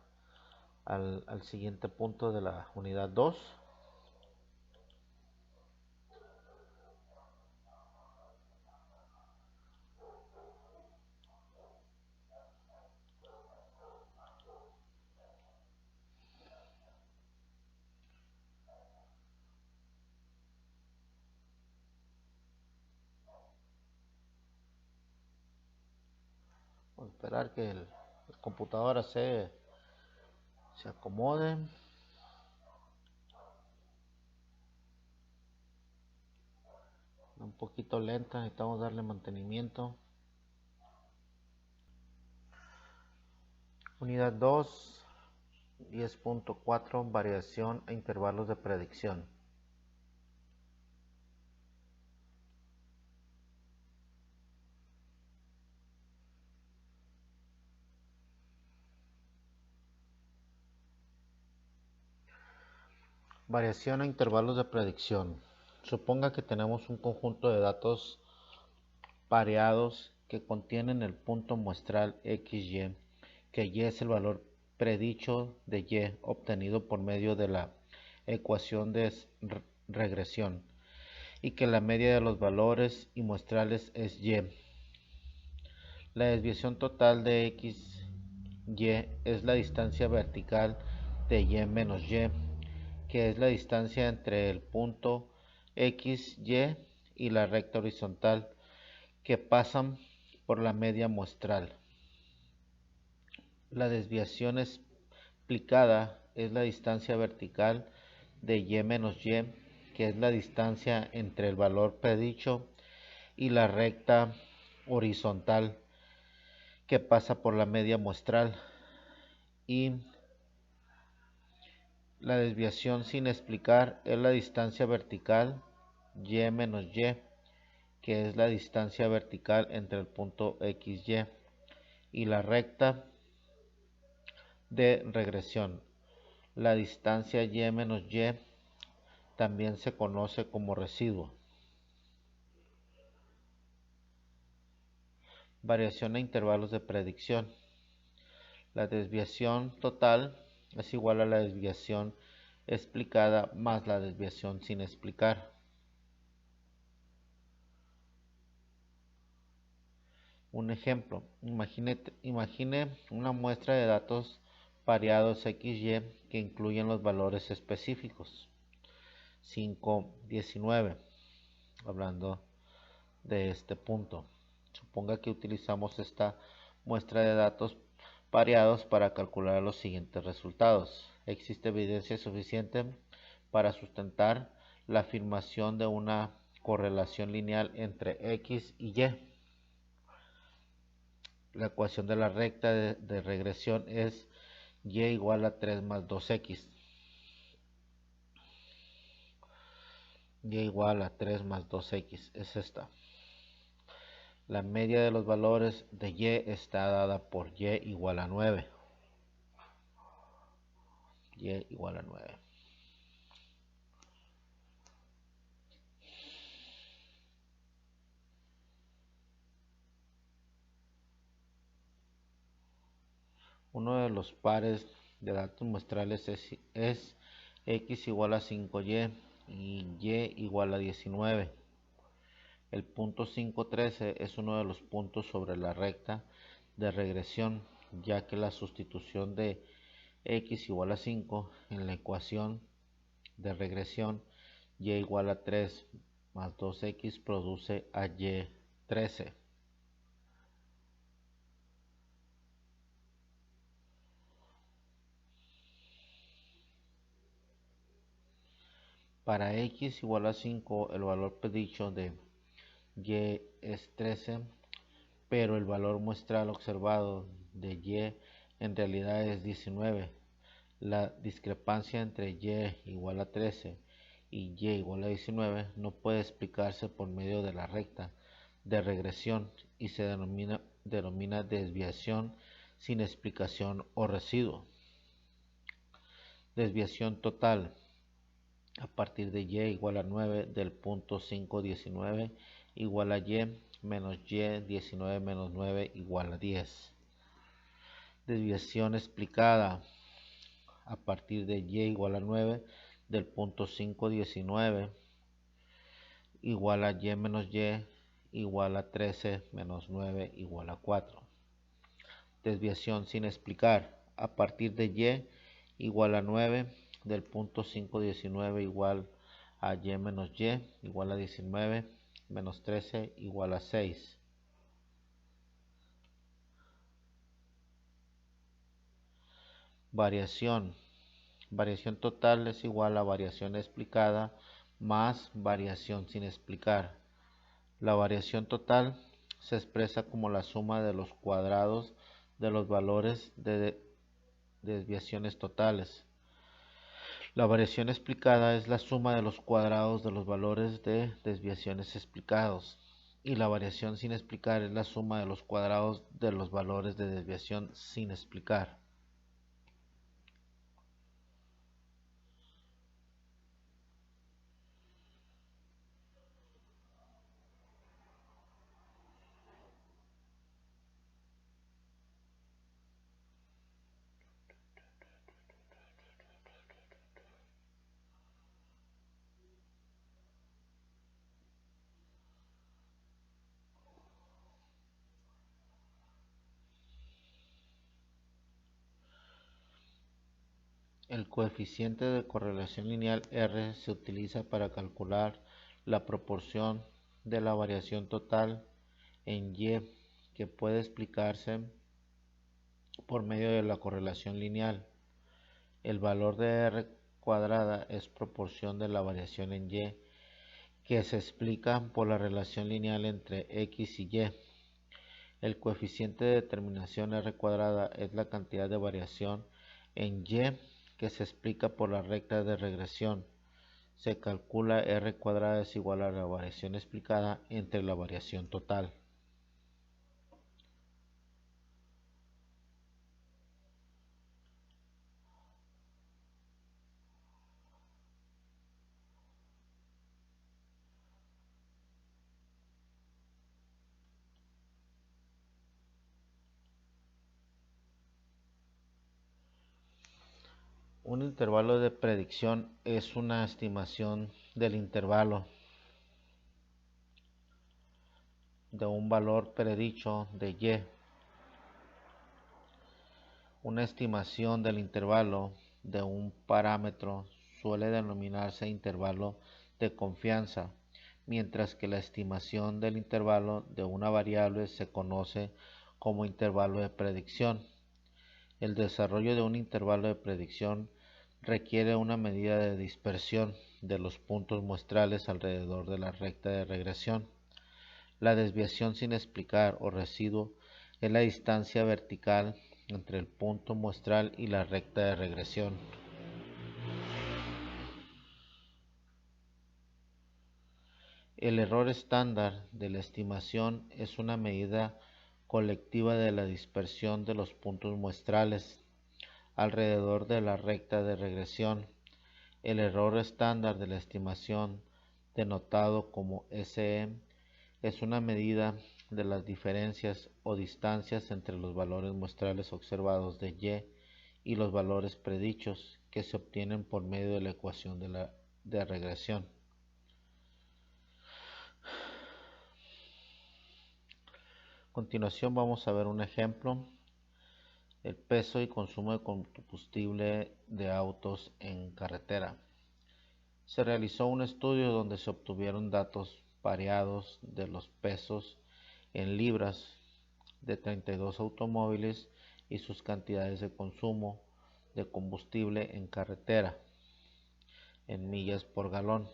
al siguiente punto de la unidad 2. Vamos a esperar que el computadora se acomode. Un poquito lenta, necesitamos darle mantenimiento. Unidad 2, 10.4, variación e intervalos de predicción. Variación e intervalos de predicción. Suponga que tenemos un conjunto de datos pareados que contienen el punto muestral XY, que Y es el valor predicho de Y obtenido por medio de la ecuación de regresión, y que la media de los valores y muestrales es Y. La desviación total de XY es la distancia vertical de Y menos Y, que es la distancia entre el punto XY y la recta horizontal que pasan por la media muestral. La desviación explicada es la distancia vertical de Y menos Y, que es la distancia entre el valor predicho y la recta horizontal que pasa por la media muestral. Y la desviación sin explicar es la distancia vertical Y menos Y, que es la distancia vertical entre el punto XY y la recta de regresión. La distancia Y menos Y también se conoce como residuo. Variación a intervalos de predicción. La desviación total es igual a la desviación explicada más la desviación sin explicar. Un ejemplo, imagine una muestra de datos pareados XY que incluyen los valores específicos. 5, 19, hablando de este punto. Suponga que utilizamos esta muestra de datos pareados para calcular los siguientes resultados. Existe evidencia suficiente para sustentar la afirmación de una correlación lineal entre X y Y. La ecuación de la recta de regresión es Y igual a 3 más 2X. Y igual a 3 más 2X es esta. La media de los valores de Y está dada por Y igual a 9. Y igual a 9. Uno de los pares de datos muestrales es X igual a 5Y y y igual a 19. El punto 5,13 es uno de los puntos sobre la recta de regresión, ya que la sustitución de x igual a 5 en la ecuación de regresión y igual a 3 más 2x produce a y 13. Para x igual a 5 el valor predicho de y es 13, pero el valor muestral observado de y en realidad es 19. La discrepancia entre y igual a 13 y y igual a 19 no puede explicarse por medio de la recta de regresión y se denomina desviación sin explicación o residuo. Desviación total a partir de y igual a 9 del punto 5,19 igual a y menos y 19 menos 9 igual a 10. Desviación explicada a partir de y igual a 9 del punto 5,19 igual a y menos y igual a 13 menos 9 igual a 4. Desviación sin explicar a partir de y igual a 9 del punto 5,19 igual a y menos y igual a 19 menos 13 igual a 6. Variación. Variación total es igual a variación explicada más variación sin explicar. La variación total se expresa como la suma de los cuadrados de los valores de desviaciones totales. La variación explicada es la suma de los cuadrados de los valores de desviaciones explicados. Y la variación sin explicar es la suma de los cuadrados de los valores de desviación sin explicar. El coeficiente de correlación lineal R se utiliza para calcular la proporción de la variación total en Y, que puede explicarse por medio de la correlación lineal. El valor de R cuadrada es proporción de la variación en Y, que se explica por la relación lineal entre X y Y. El coeficiente de determinación R cuadrada es la cantidad de variación en Y que se explica por la recta de regresión. Se calcula R cuadrada es igual a la variación explicada entre la variación total. Un intervalo de predicción es una estimación del intervalo de un valor predicho de Y. Una estimación del intervalo de un parámetro suele denominarse intervalo de confianza, mientras que la estimación del intervalo de una variable se conoce como intervalo de predicción. El desarrollo de un intervalo de predicción requiere una medida de dispersión de los puntos muestrales alrededor de la recta de regresión. La desviación sin explicar o residuo es la distancia vertical entre el punto muestral y la recta de regresión. El error estándar de la estimación es una medida colectiva de la dispersión de los puntos muestrales alrededor de la recta de regresión. El error estándar de la estimación, denotado como SE, es una medida de las diferencias o distancias entre los valores muestrales observados de Y y los valores predichos que se obtienen por medio de la ecuación de la de regresión. A continuación vamos a ver un ejemplo: el peso y consumo de combustible de autos en carretera. Se realizó un estudio donde se obtuvieron datos variados de los pesos en libras de 32 automóviles y sus cantidades de consumo de combustible en carretera en millas por galón.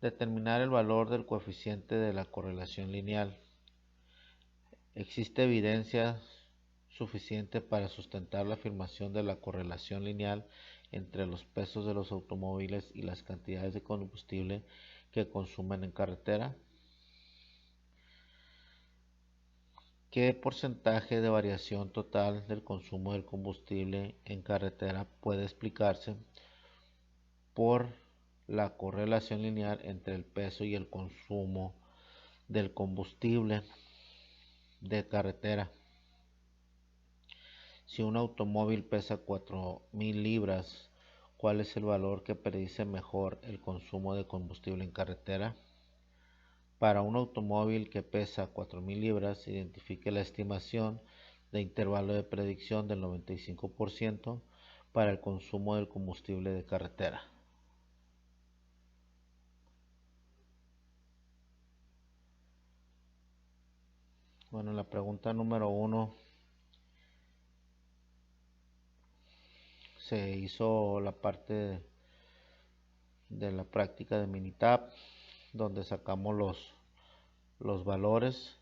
Determinar el valor del coeficiente de la correlación lineal. Existe evidencia suficiente para sustentar la afirmación de la correlación lineal entre los pesos de los automóviles y las cantidades de combustible que consumen en carretera. ¿Qué porcentaje de variación total del consumo del combustible en carretera puede explicarse por la correlación lineal entre el peso y el consumo del combustible de carretera? Si un automóvil pesa 4.000 libras, ¿cuál es el valor que predice mejor el consumo de combustible en carretera? Para un automóvil que pesa 4.000 libras, identifique la estimación de intervalo de predicción del 95% para el consumo del combustible de carretera. Bueno, la pregunta número 1 se hizo la parte de la práctica de Minitab, donde sacamos los valores,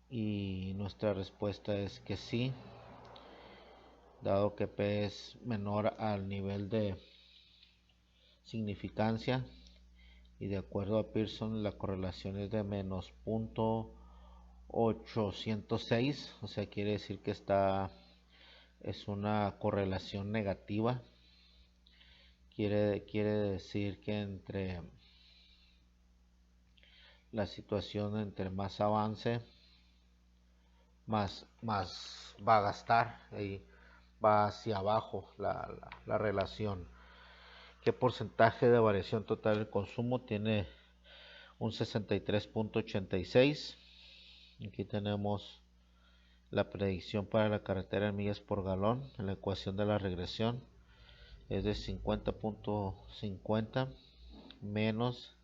y nuestra respuesta es que sí, dado que P es menor al nivel de significancia, y de acuerdo a Pearson la correlación es de menos 0.806, o sea, quiere decir que es una correlación negativa. Quiere decir que entre la situación, entre más avance, más va a gastar, y va hacia abajo la relación. ¿Qué porcentaje de variación total del consumo? Tiene un 63.86. Aquí tenemos la predicción para la carretera en millas por galón. En la ecuación de la regresión es de 50.50 menos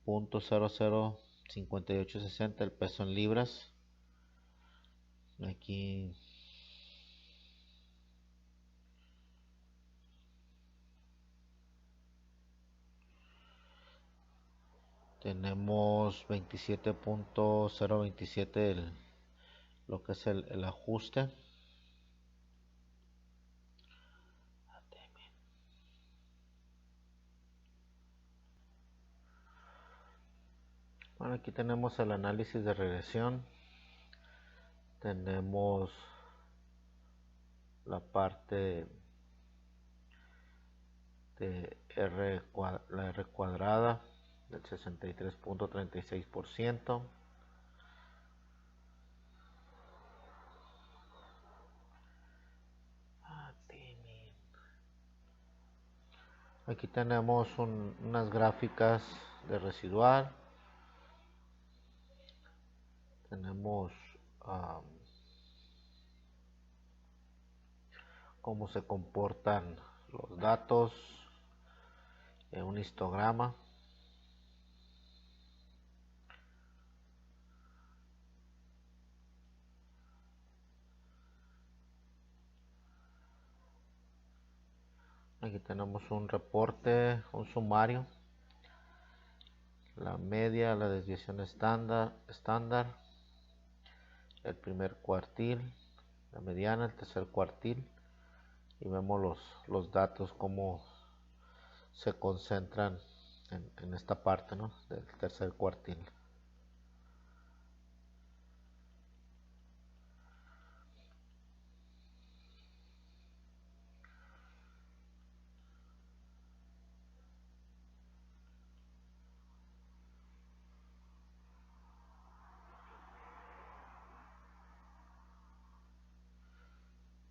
0.005860 el peso en libras. Aquí tenemos 27.027 lo que es el ajuste. Bueno, aquí tenemos el análisis de regresión. Tenemos la parte de la R cuadrada del 63.36%. Aquí tenemos unas gráficas de residual. Tenemos cómo se comportan los datos en un histograma. Aquí tenemos un reporte, un sumario, la media, la desviación estándar, el primer cuartil, la mediana, el tercer cuartil, y vemos los datos cómo se concentran en esta parte, ¿no?, del tercer cuartil.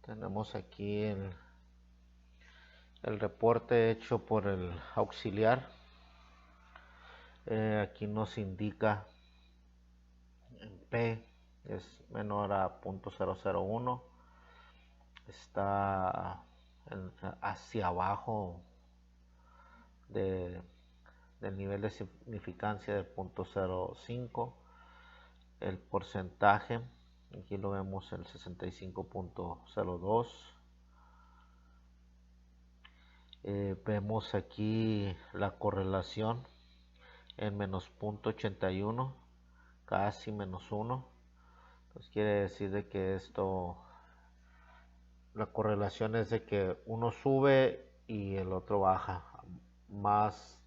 Tenemos aquí el reporte hecho por el auxiliar. Aquí nos indica en P es menor a 0.001, está hacia abajo del nivel de significancia del 0.05. El porcentaje, aquí lo vemos el 65.02. Vemos aquí la correlación en menos 0.81, casi menos 1. Entonces quiere decir de que la correlación es de que uno sube y el otro baja. Más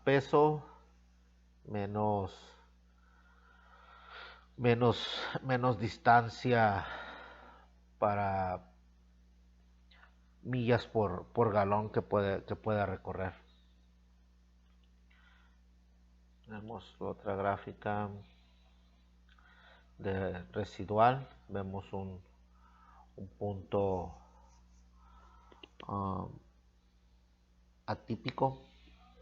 peso, menos distancia para millas por galón que pueda recorrer. Vemos otra gráfica de residual. Vemos un punto atípico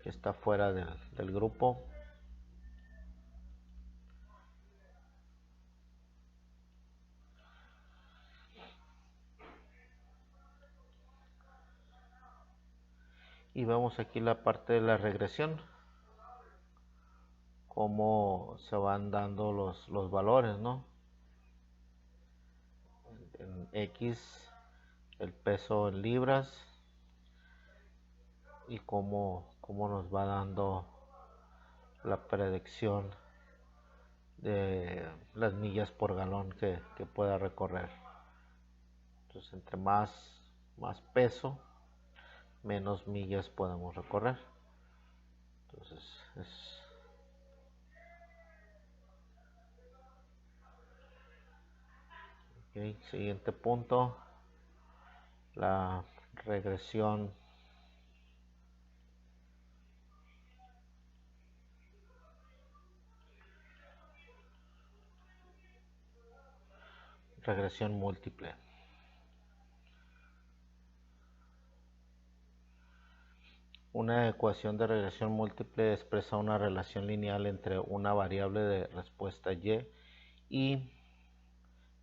que está fuera del grupo. Y vemos aquí la parte de la regresión, cómo se van dando los valores, ¿no? En X, el peso en libras, y cómo nos va dando la predicción de las millas por galón que pueda recorrer. Entonces, entre más peso, menos millas podemos recorrer. Entonces okay, siguiente punto, la regresión múltiple. Una ecuación de regresión múltiple expresa una relación lineal entre una variable de respuesta y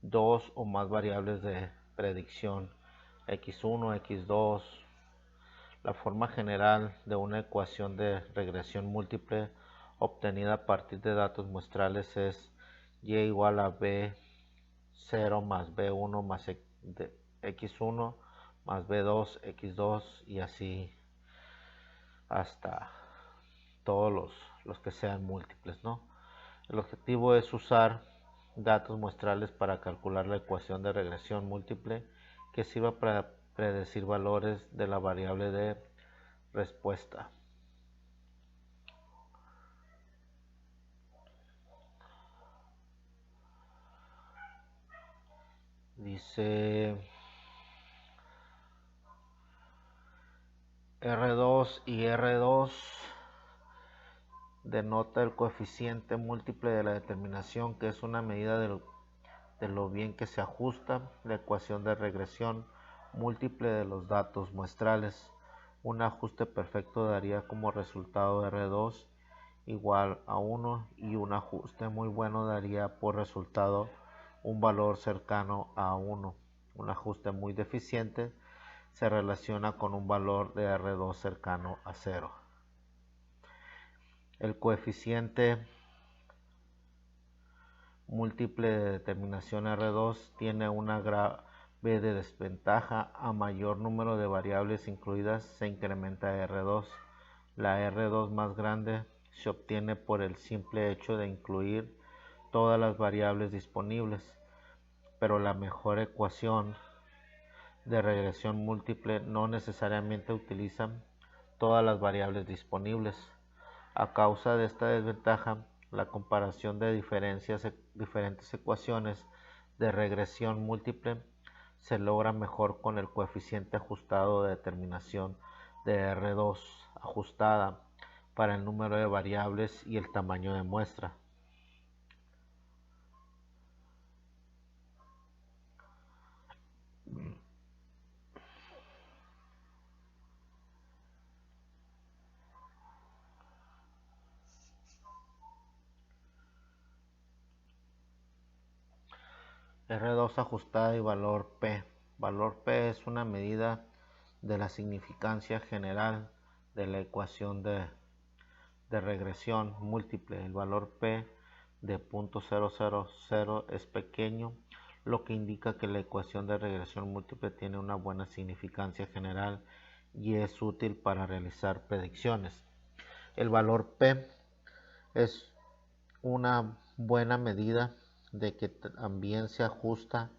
dos o más variables de predicción x1, x2. La forma general de una ecuación de regresión múltiple obtenida a partir de datos muestrales es y igual a b0 más b1 más x1 más b2 x2 y así hasta todos los que sean múltiples, ¿no? El objetivo es usar datos muestrales para calcular la ecuación de regresión múltiple que sirva para predecir valores de la variable de respuesta. Dice R2 y R2 denota el coeficiente múltiple de la determinación, que es una medida de lo bien que se ajusta la ecuación de regresión múltiple de los datos muestrales. Un ajuste perfecto daría como resultado R2 igual a 1 y un ajuste muy bueno daría por resultado un valor cercano a 1. Un ajuste muy deficiente se relaciona con un valor de R2 cercano a 0. El coeficiente múltiple de determinación R2 tiene una grave de desventaja. A mayor número de variables incluidas se incrementa R2. La R2 más grande se obtiene por el simple hecho de incluir todas las variables disponibles, pero la mejor ecuación de regresión múltiple no necesariamente utiliza todas las variables disponibles. A causa de esta desventaja, la comparación de diferentes ecuaciones de regresión múltiple se logra mejor con el coeficiente ajustado de determinación de R2 ajustada para el número de variables y el tamaño de muestra. R2 ajustada y valor P. Valor P es una medida de la significancia general de la ecuación de regresión múltiple. El valor P de .000 es pequeño, lo que indica que la ecuación de regresión múltiple tiene una buena significancia general y es útil para realizar predicciones. El valor P es una buena medida de que también se ajusta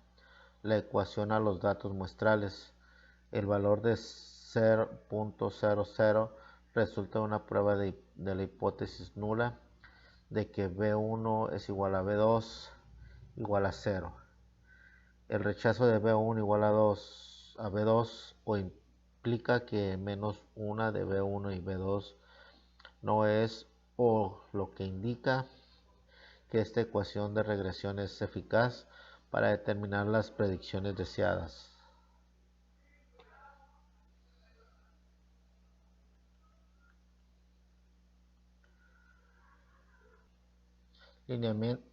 la ecuación a los datos muestrales. El valor de 0.00 resulta una prueba de la hipótesis nula de que B1 es igual a B2 igual a 0. El rechazo de B1 igual a B2 o implica que menos 1 de B1 y B2 no es, o lo que indica que esta ecuación de regresión es eficaz para determinar las predicciones deseadas.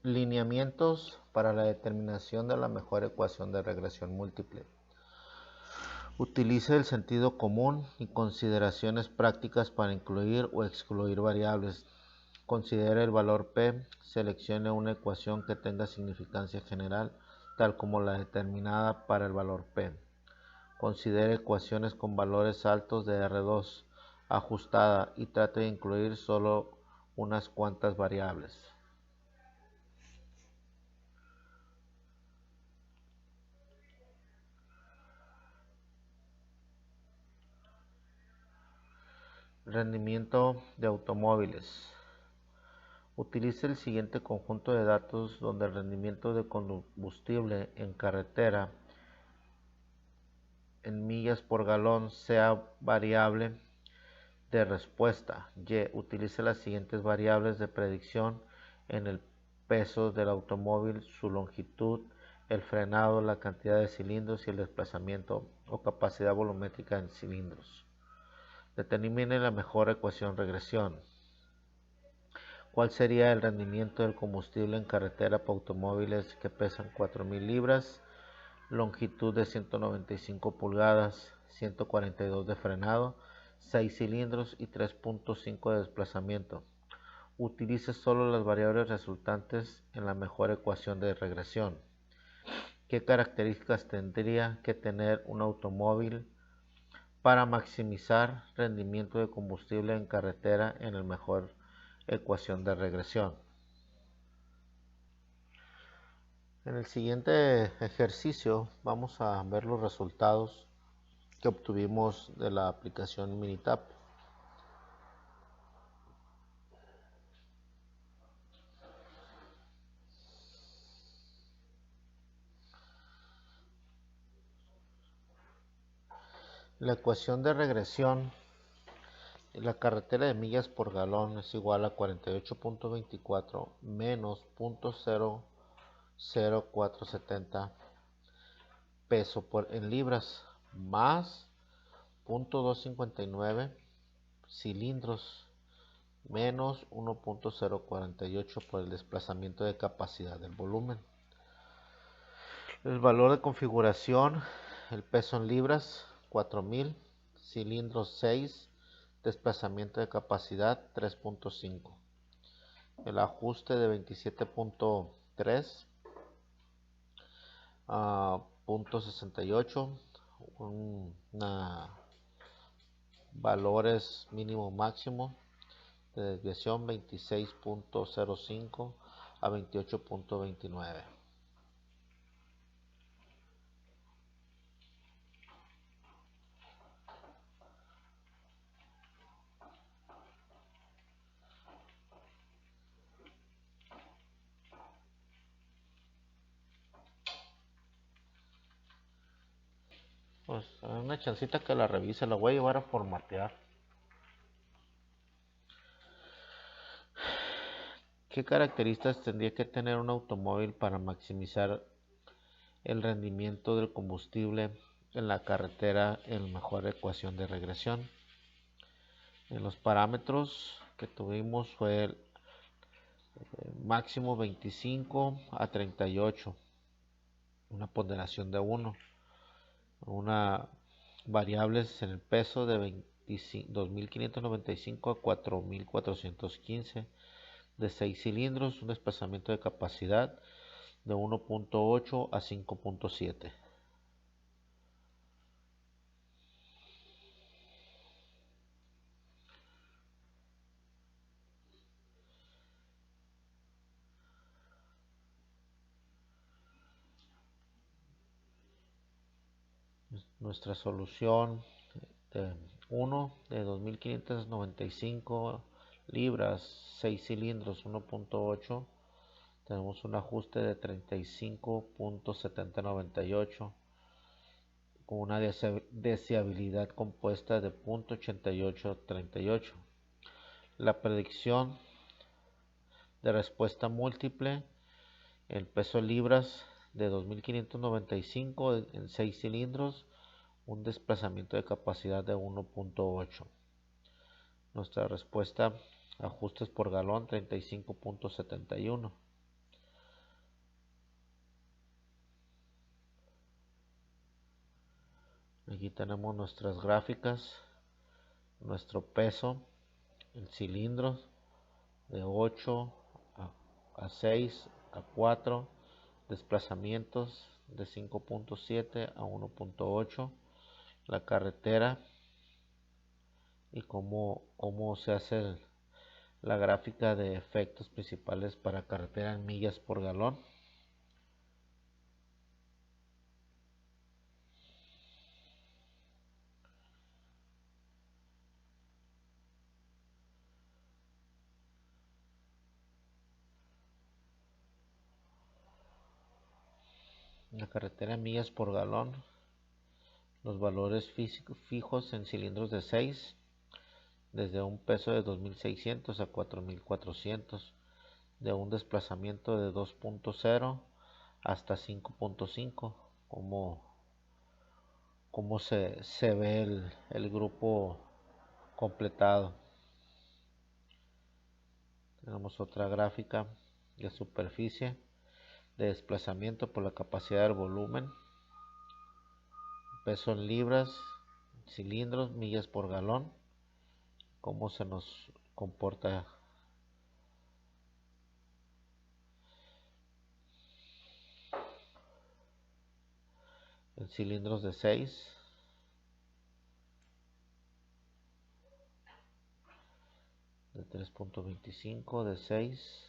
Lineamientos para la determinación de la mejor ecuación de regresión múltiple. Utilice el sentido común y consideraciones prácticas para incluir o excluir variables. Considere el valor P. Seleccione una ecuación que tenga significancia general, tal como la determinada para el valor P. Considere ecuaciones con valores altos de R2 ajustada y trate de incluir solo unas cuantas variables. Rendimiento de automóviles. Utilice el siguiente conjunto de datos donde el rendimiento de combustible en carretera en millas por galón sea variable de respuesta. Y. Utilice las siguientes variables de predicción en el peso del automóvil, su longitud, el frenado, la cantidad de cilindros y el desplazamiento o capacidad volumétrica en cilindros. Determine la mejor ecuación regresión. ¿Cuál sería el rendimiento del combustible en carretera para automóviles que pesan 4.000 libras, longitud de 195 pulgadas, 142 de frenado, 6 cilindros y 3.5 de desplazamiento? Utilice solo las variables resultantes en la mejor ecuación de regresión. ¿Qué características tendría que tener un automóvil para maximizar rendimiento de combustible en carretera en la mejor ecuación de regresión? En el siguiente ejercicio vamos a ver los resultados que obtuvimos de la aplicación Minitab. La ecuación de regresión, la carretera de millas por galón es igual a 48.24 menos 0.0470 peso en libras más 0.259 cilindros menos 1.048 por el desplazamiento de capacidad del volumen. El valor de configuración, el peso en libras 4.000, cilindros 6, desplazamiento de capacidad 3.5. El ajuste de 27.3 a 0.68, valores mínimo máximo de desviación 26.05 a 28.29. Pues una chancita que la revise, la voy a llevar a formatear. ¿Qué características tendría que tener un automóvil para maximizar el rendimiento del combustible en la carretera en mejor ecuación de regresión? En los parámetros que tuvimos fue el máximo 25 a 38. una ponderación de 1, una variables en el peso de 2.595 a 4.415, de 6 cilindros, un desplazamiento de capacidad de 1.8 a 5.7. Nuestra solución de 1 de 2.595 libras, 6 cilindros, 1.8, tenemos un ajuste de 35.7098 con una deseabilidad compuesta de 0.8838. La predicción de respuesta múltiple, el peso libras de 2.595 en 6 cilindros, un desplazamiento de capacidad de 1.8. Nuestra respuesta, ajustes por galón, 35.71. Aquí tenemos nuestras gráficas, nuestro peso en cilindros de 8 a 6 a 4, desplazamientos de 5.7 a 1.8, la carretera y cómo se hace la gráfica de efectos principales para carretera en millas por galón. La carretera en millas por galón, los valores fijos en cilindros de 6, desde un peso de 2.600 a 4.400, de un desplazamiento de 2.0 hasta 5.5, cómo se ve el grupo completado. Tenemos otra gráfica de superficie, de desplazamiento por la capacidad del volumen, peso en libras, cilindros, millas por galón, cómo se nos comporta en cilindros de 6, de 3.25, de 6,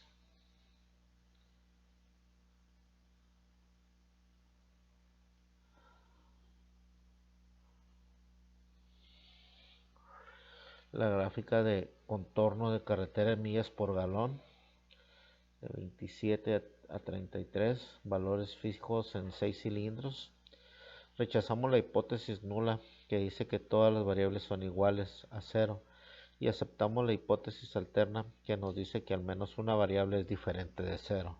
la gráfica de contorno de carretera en millas por galón, de 27 a 33, valores fijos en 6 cilindros. Rechazamos la hipótesis nula que dice que todas las variables son iguales a 0 y aceptamos la hipótesis alterna que nos dice que al menos una variable es diferente de 0.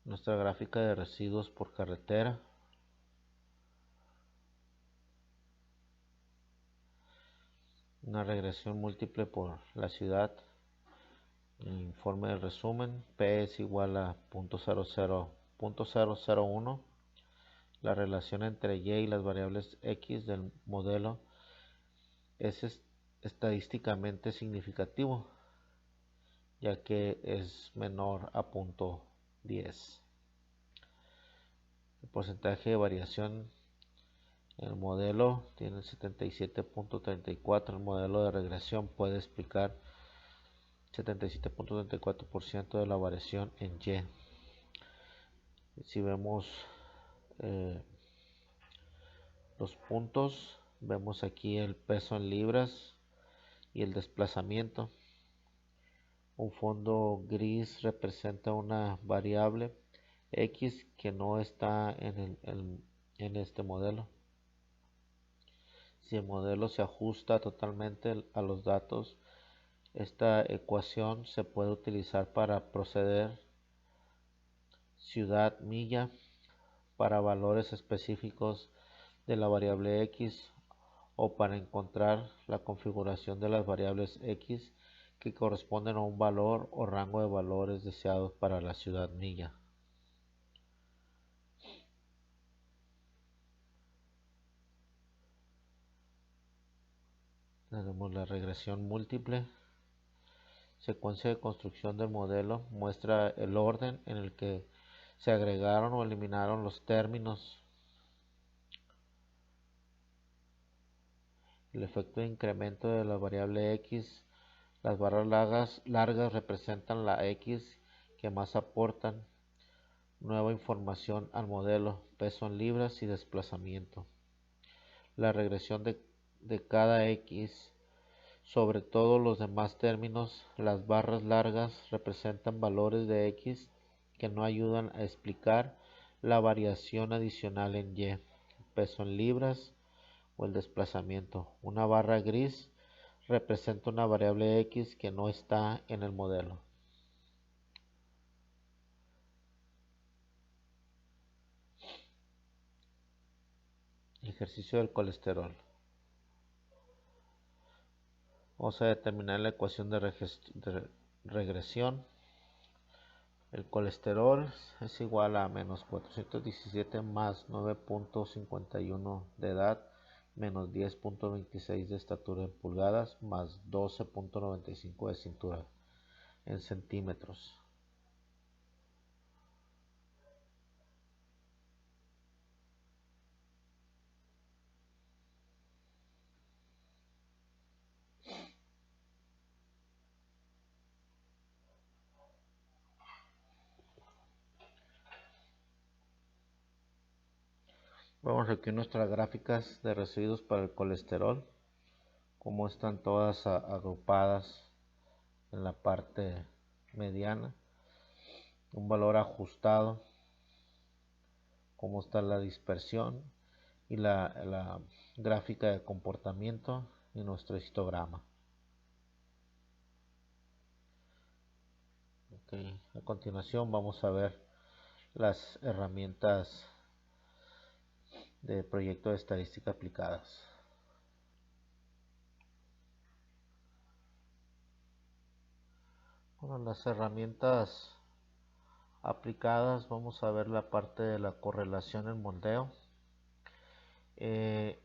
Nuestra gráfica de residuos por carretera. Una regresión múltiple por la ciudad. El informe de resumen, P es igual a 0.001. La relación entre Y y las variables X del modelo es estadísticamente significativo, ya que es menor a 0.10. El porcentaje de variación en el modelo tiene 77.34. El modelo de regresión puede explicar 77.34% de la variación en Y. Si vemos los puntos, vemos aquí el peso en libras y el desplazamiento. Un fondo gris representa una variable X que no está en este modelo. Si el modelo se ajusta totalmente a los datos, esta ecuación se puede utilizar para proceder ciudad-milla para valores específicos de la variable X o para encontrar la configuración de las variables X que corresponden a un valor o rango de valores deseados para la ciudad milla. Tenemos la regresión múltiple. Secuencia de construcción del modelo muestra el orden en el que se agregaron o eliminaron los términos. El efecto de incremento de la variable x. Las barras largas representan la x que más aportan nueva información al modelo, peso en libras y desplazamiento. La regresión de cada x sobre todos los demás términos. Las barras largas representan valores de x que no ayudan a explicar la variación adicional en y, peso en libras o el desplazamiento. Una barra gris representa una variable x que no está en el modelo. Ejercicio del colesterol. Vamos a determinar la ecuación de regresión. El colesterol es igual a menos 417 más 9.51 de edad, menos 10.26 de estatura en pulgadas, más 12.95 de cintura en centímetros. Vemos aquí nuestras gráficas de residuos para el colesterol, como están todas agrupadas en la parte mediana, un valor ajustado, cómo está la dispersión y la gráfica de comportamiento y nuestro histograma. Okay. A continuación vamos a ver las herramientas de proyecto de estadística aplicadas. Bueno, las herramientas aplicadas, vamos a ver la parte de la correlación en moldeo. En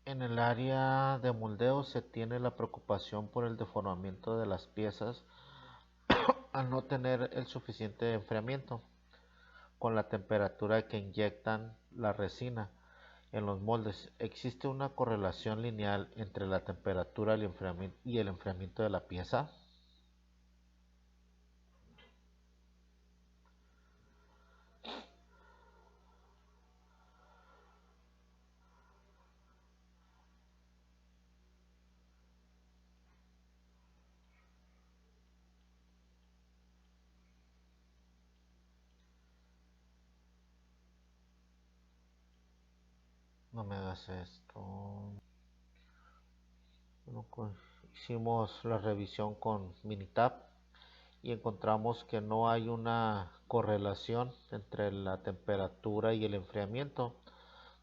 el área de moldeo se tiene la preocupación por el deformamiento de las piezas al no tener el suficiente enfriamiento con la temperatura que inyectan la resina en los moldes. ¿Existe una correlación lineal entre la temperatura y el enfriamiento de la pieza? No me hagas esto. Bueno, hicimos la revisión con Minitab y encontramos que no hay una correlación entre la temperatura y el enfriamiento,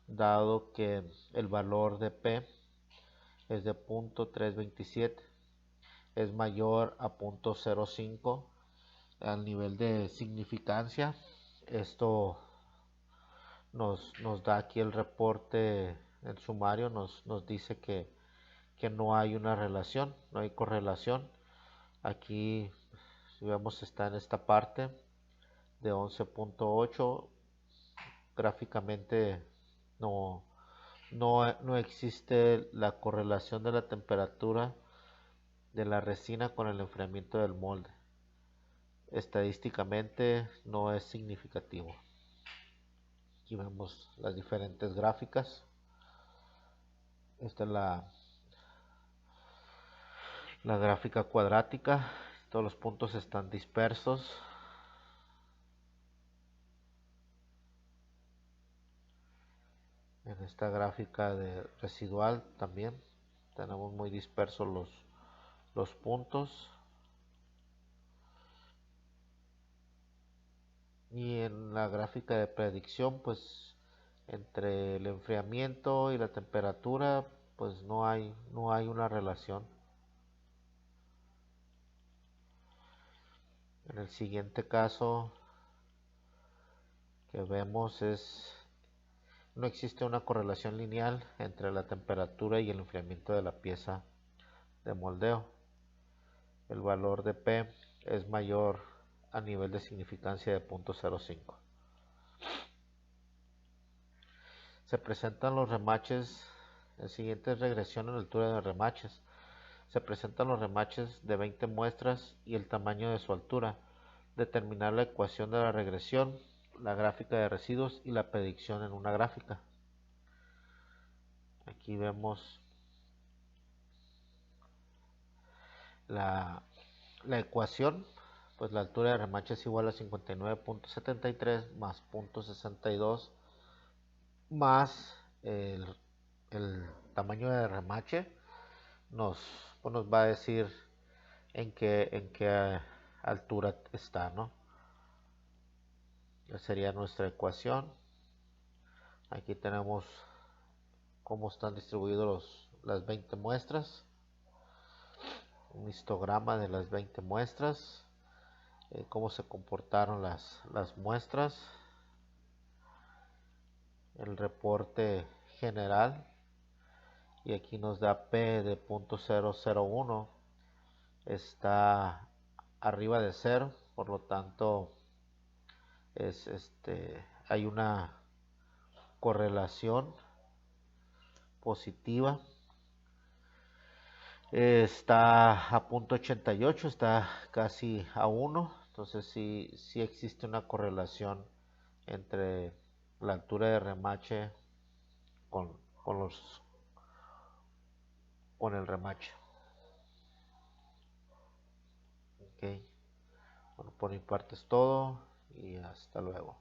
dado que el valor de P es de 0.327, es mayor a 0.05 al nivel de significancia. Esto nos da aquí el reporte, el sumario nos dice que no hay una relación, no hay correlación. Aquí, si vemos, está en esta parte de 11.8. Gráficamente no existe la correlación de la temperatura de la resina con el enfriamiento del molde. Estadísticamente no es significativo. Aquí vemos las diferentes gráficas. Esta es la gráfica cuadrática. Todos los puntos están dispersos. En esta gráfica de residual también tenemos muy dispersos los puntos. Y en la gráfica de predicción, pues entre el enfriamiento y la temperatura, pues no hay una relación. En el siguiente caso que vemos no existe una correlación lineal entre la temperatura y el enfriamiento de la pieza de moldeo. El valor de P es mayor a nivel de significancia de 0.05. Se presentan los remaches. El siguiente es regresión en altura de remaches. Se presentan los remaches de 20 muestras y el tamaño de su altura. Determinar la ecuación de la regresión, la gráfica de residuos y la predicción en una gráfica. Aquí vemos la ecuación. Pues la altura de remache es igual a 59.73 más 0.62 más el tamaño de remache. Pues nos va a decir en qué altura está, ¿no? Ya sería nuestra ecuación. Aquí tenemos cómo están distribuidos las 20 muestras. Un histograma de las 20 muestras. Cómo se comportaron las muestras. El reporte general. Y aquí nos da P de 0.001. Está arriba de 0. Por lo tanto, hay una correlación positiva. Está a 0.88, está casi a 1. Entonces sí existe una correlación entre la altura de remache con el remache. Okay. Bueno, por mi parte es todo y hasta luego.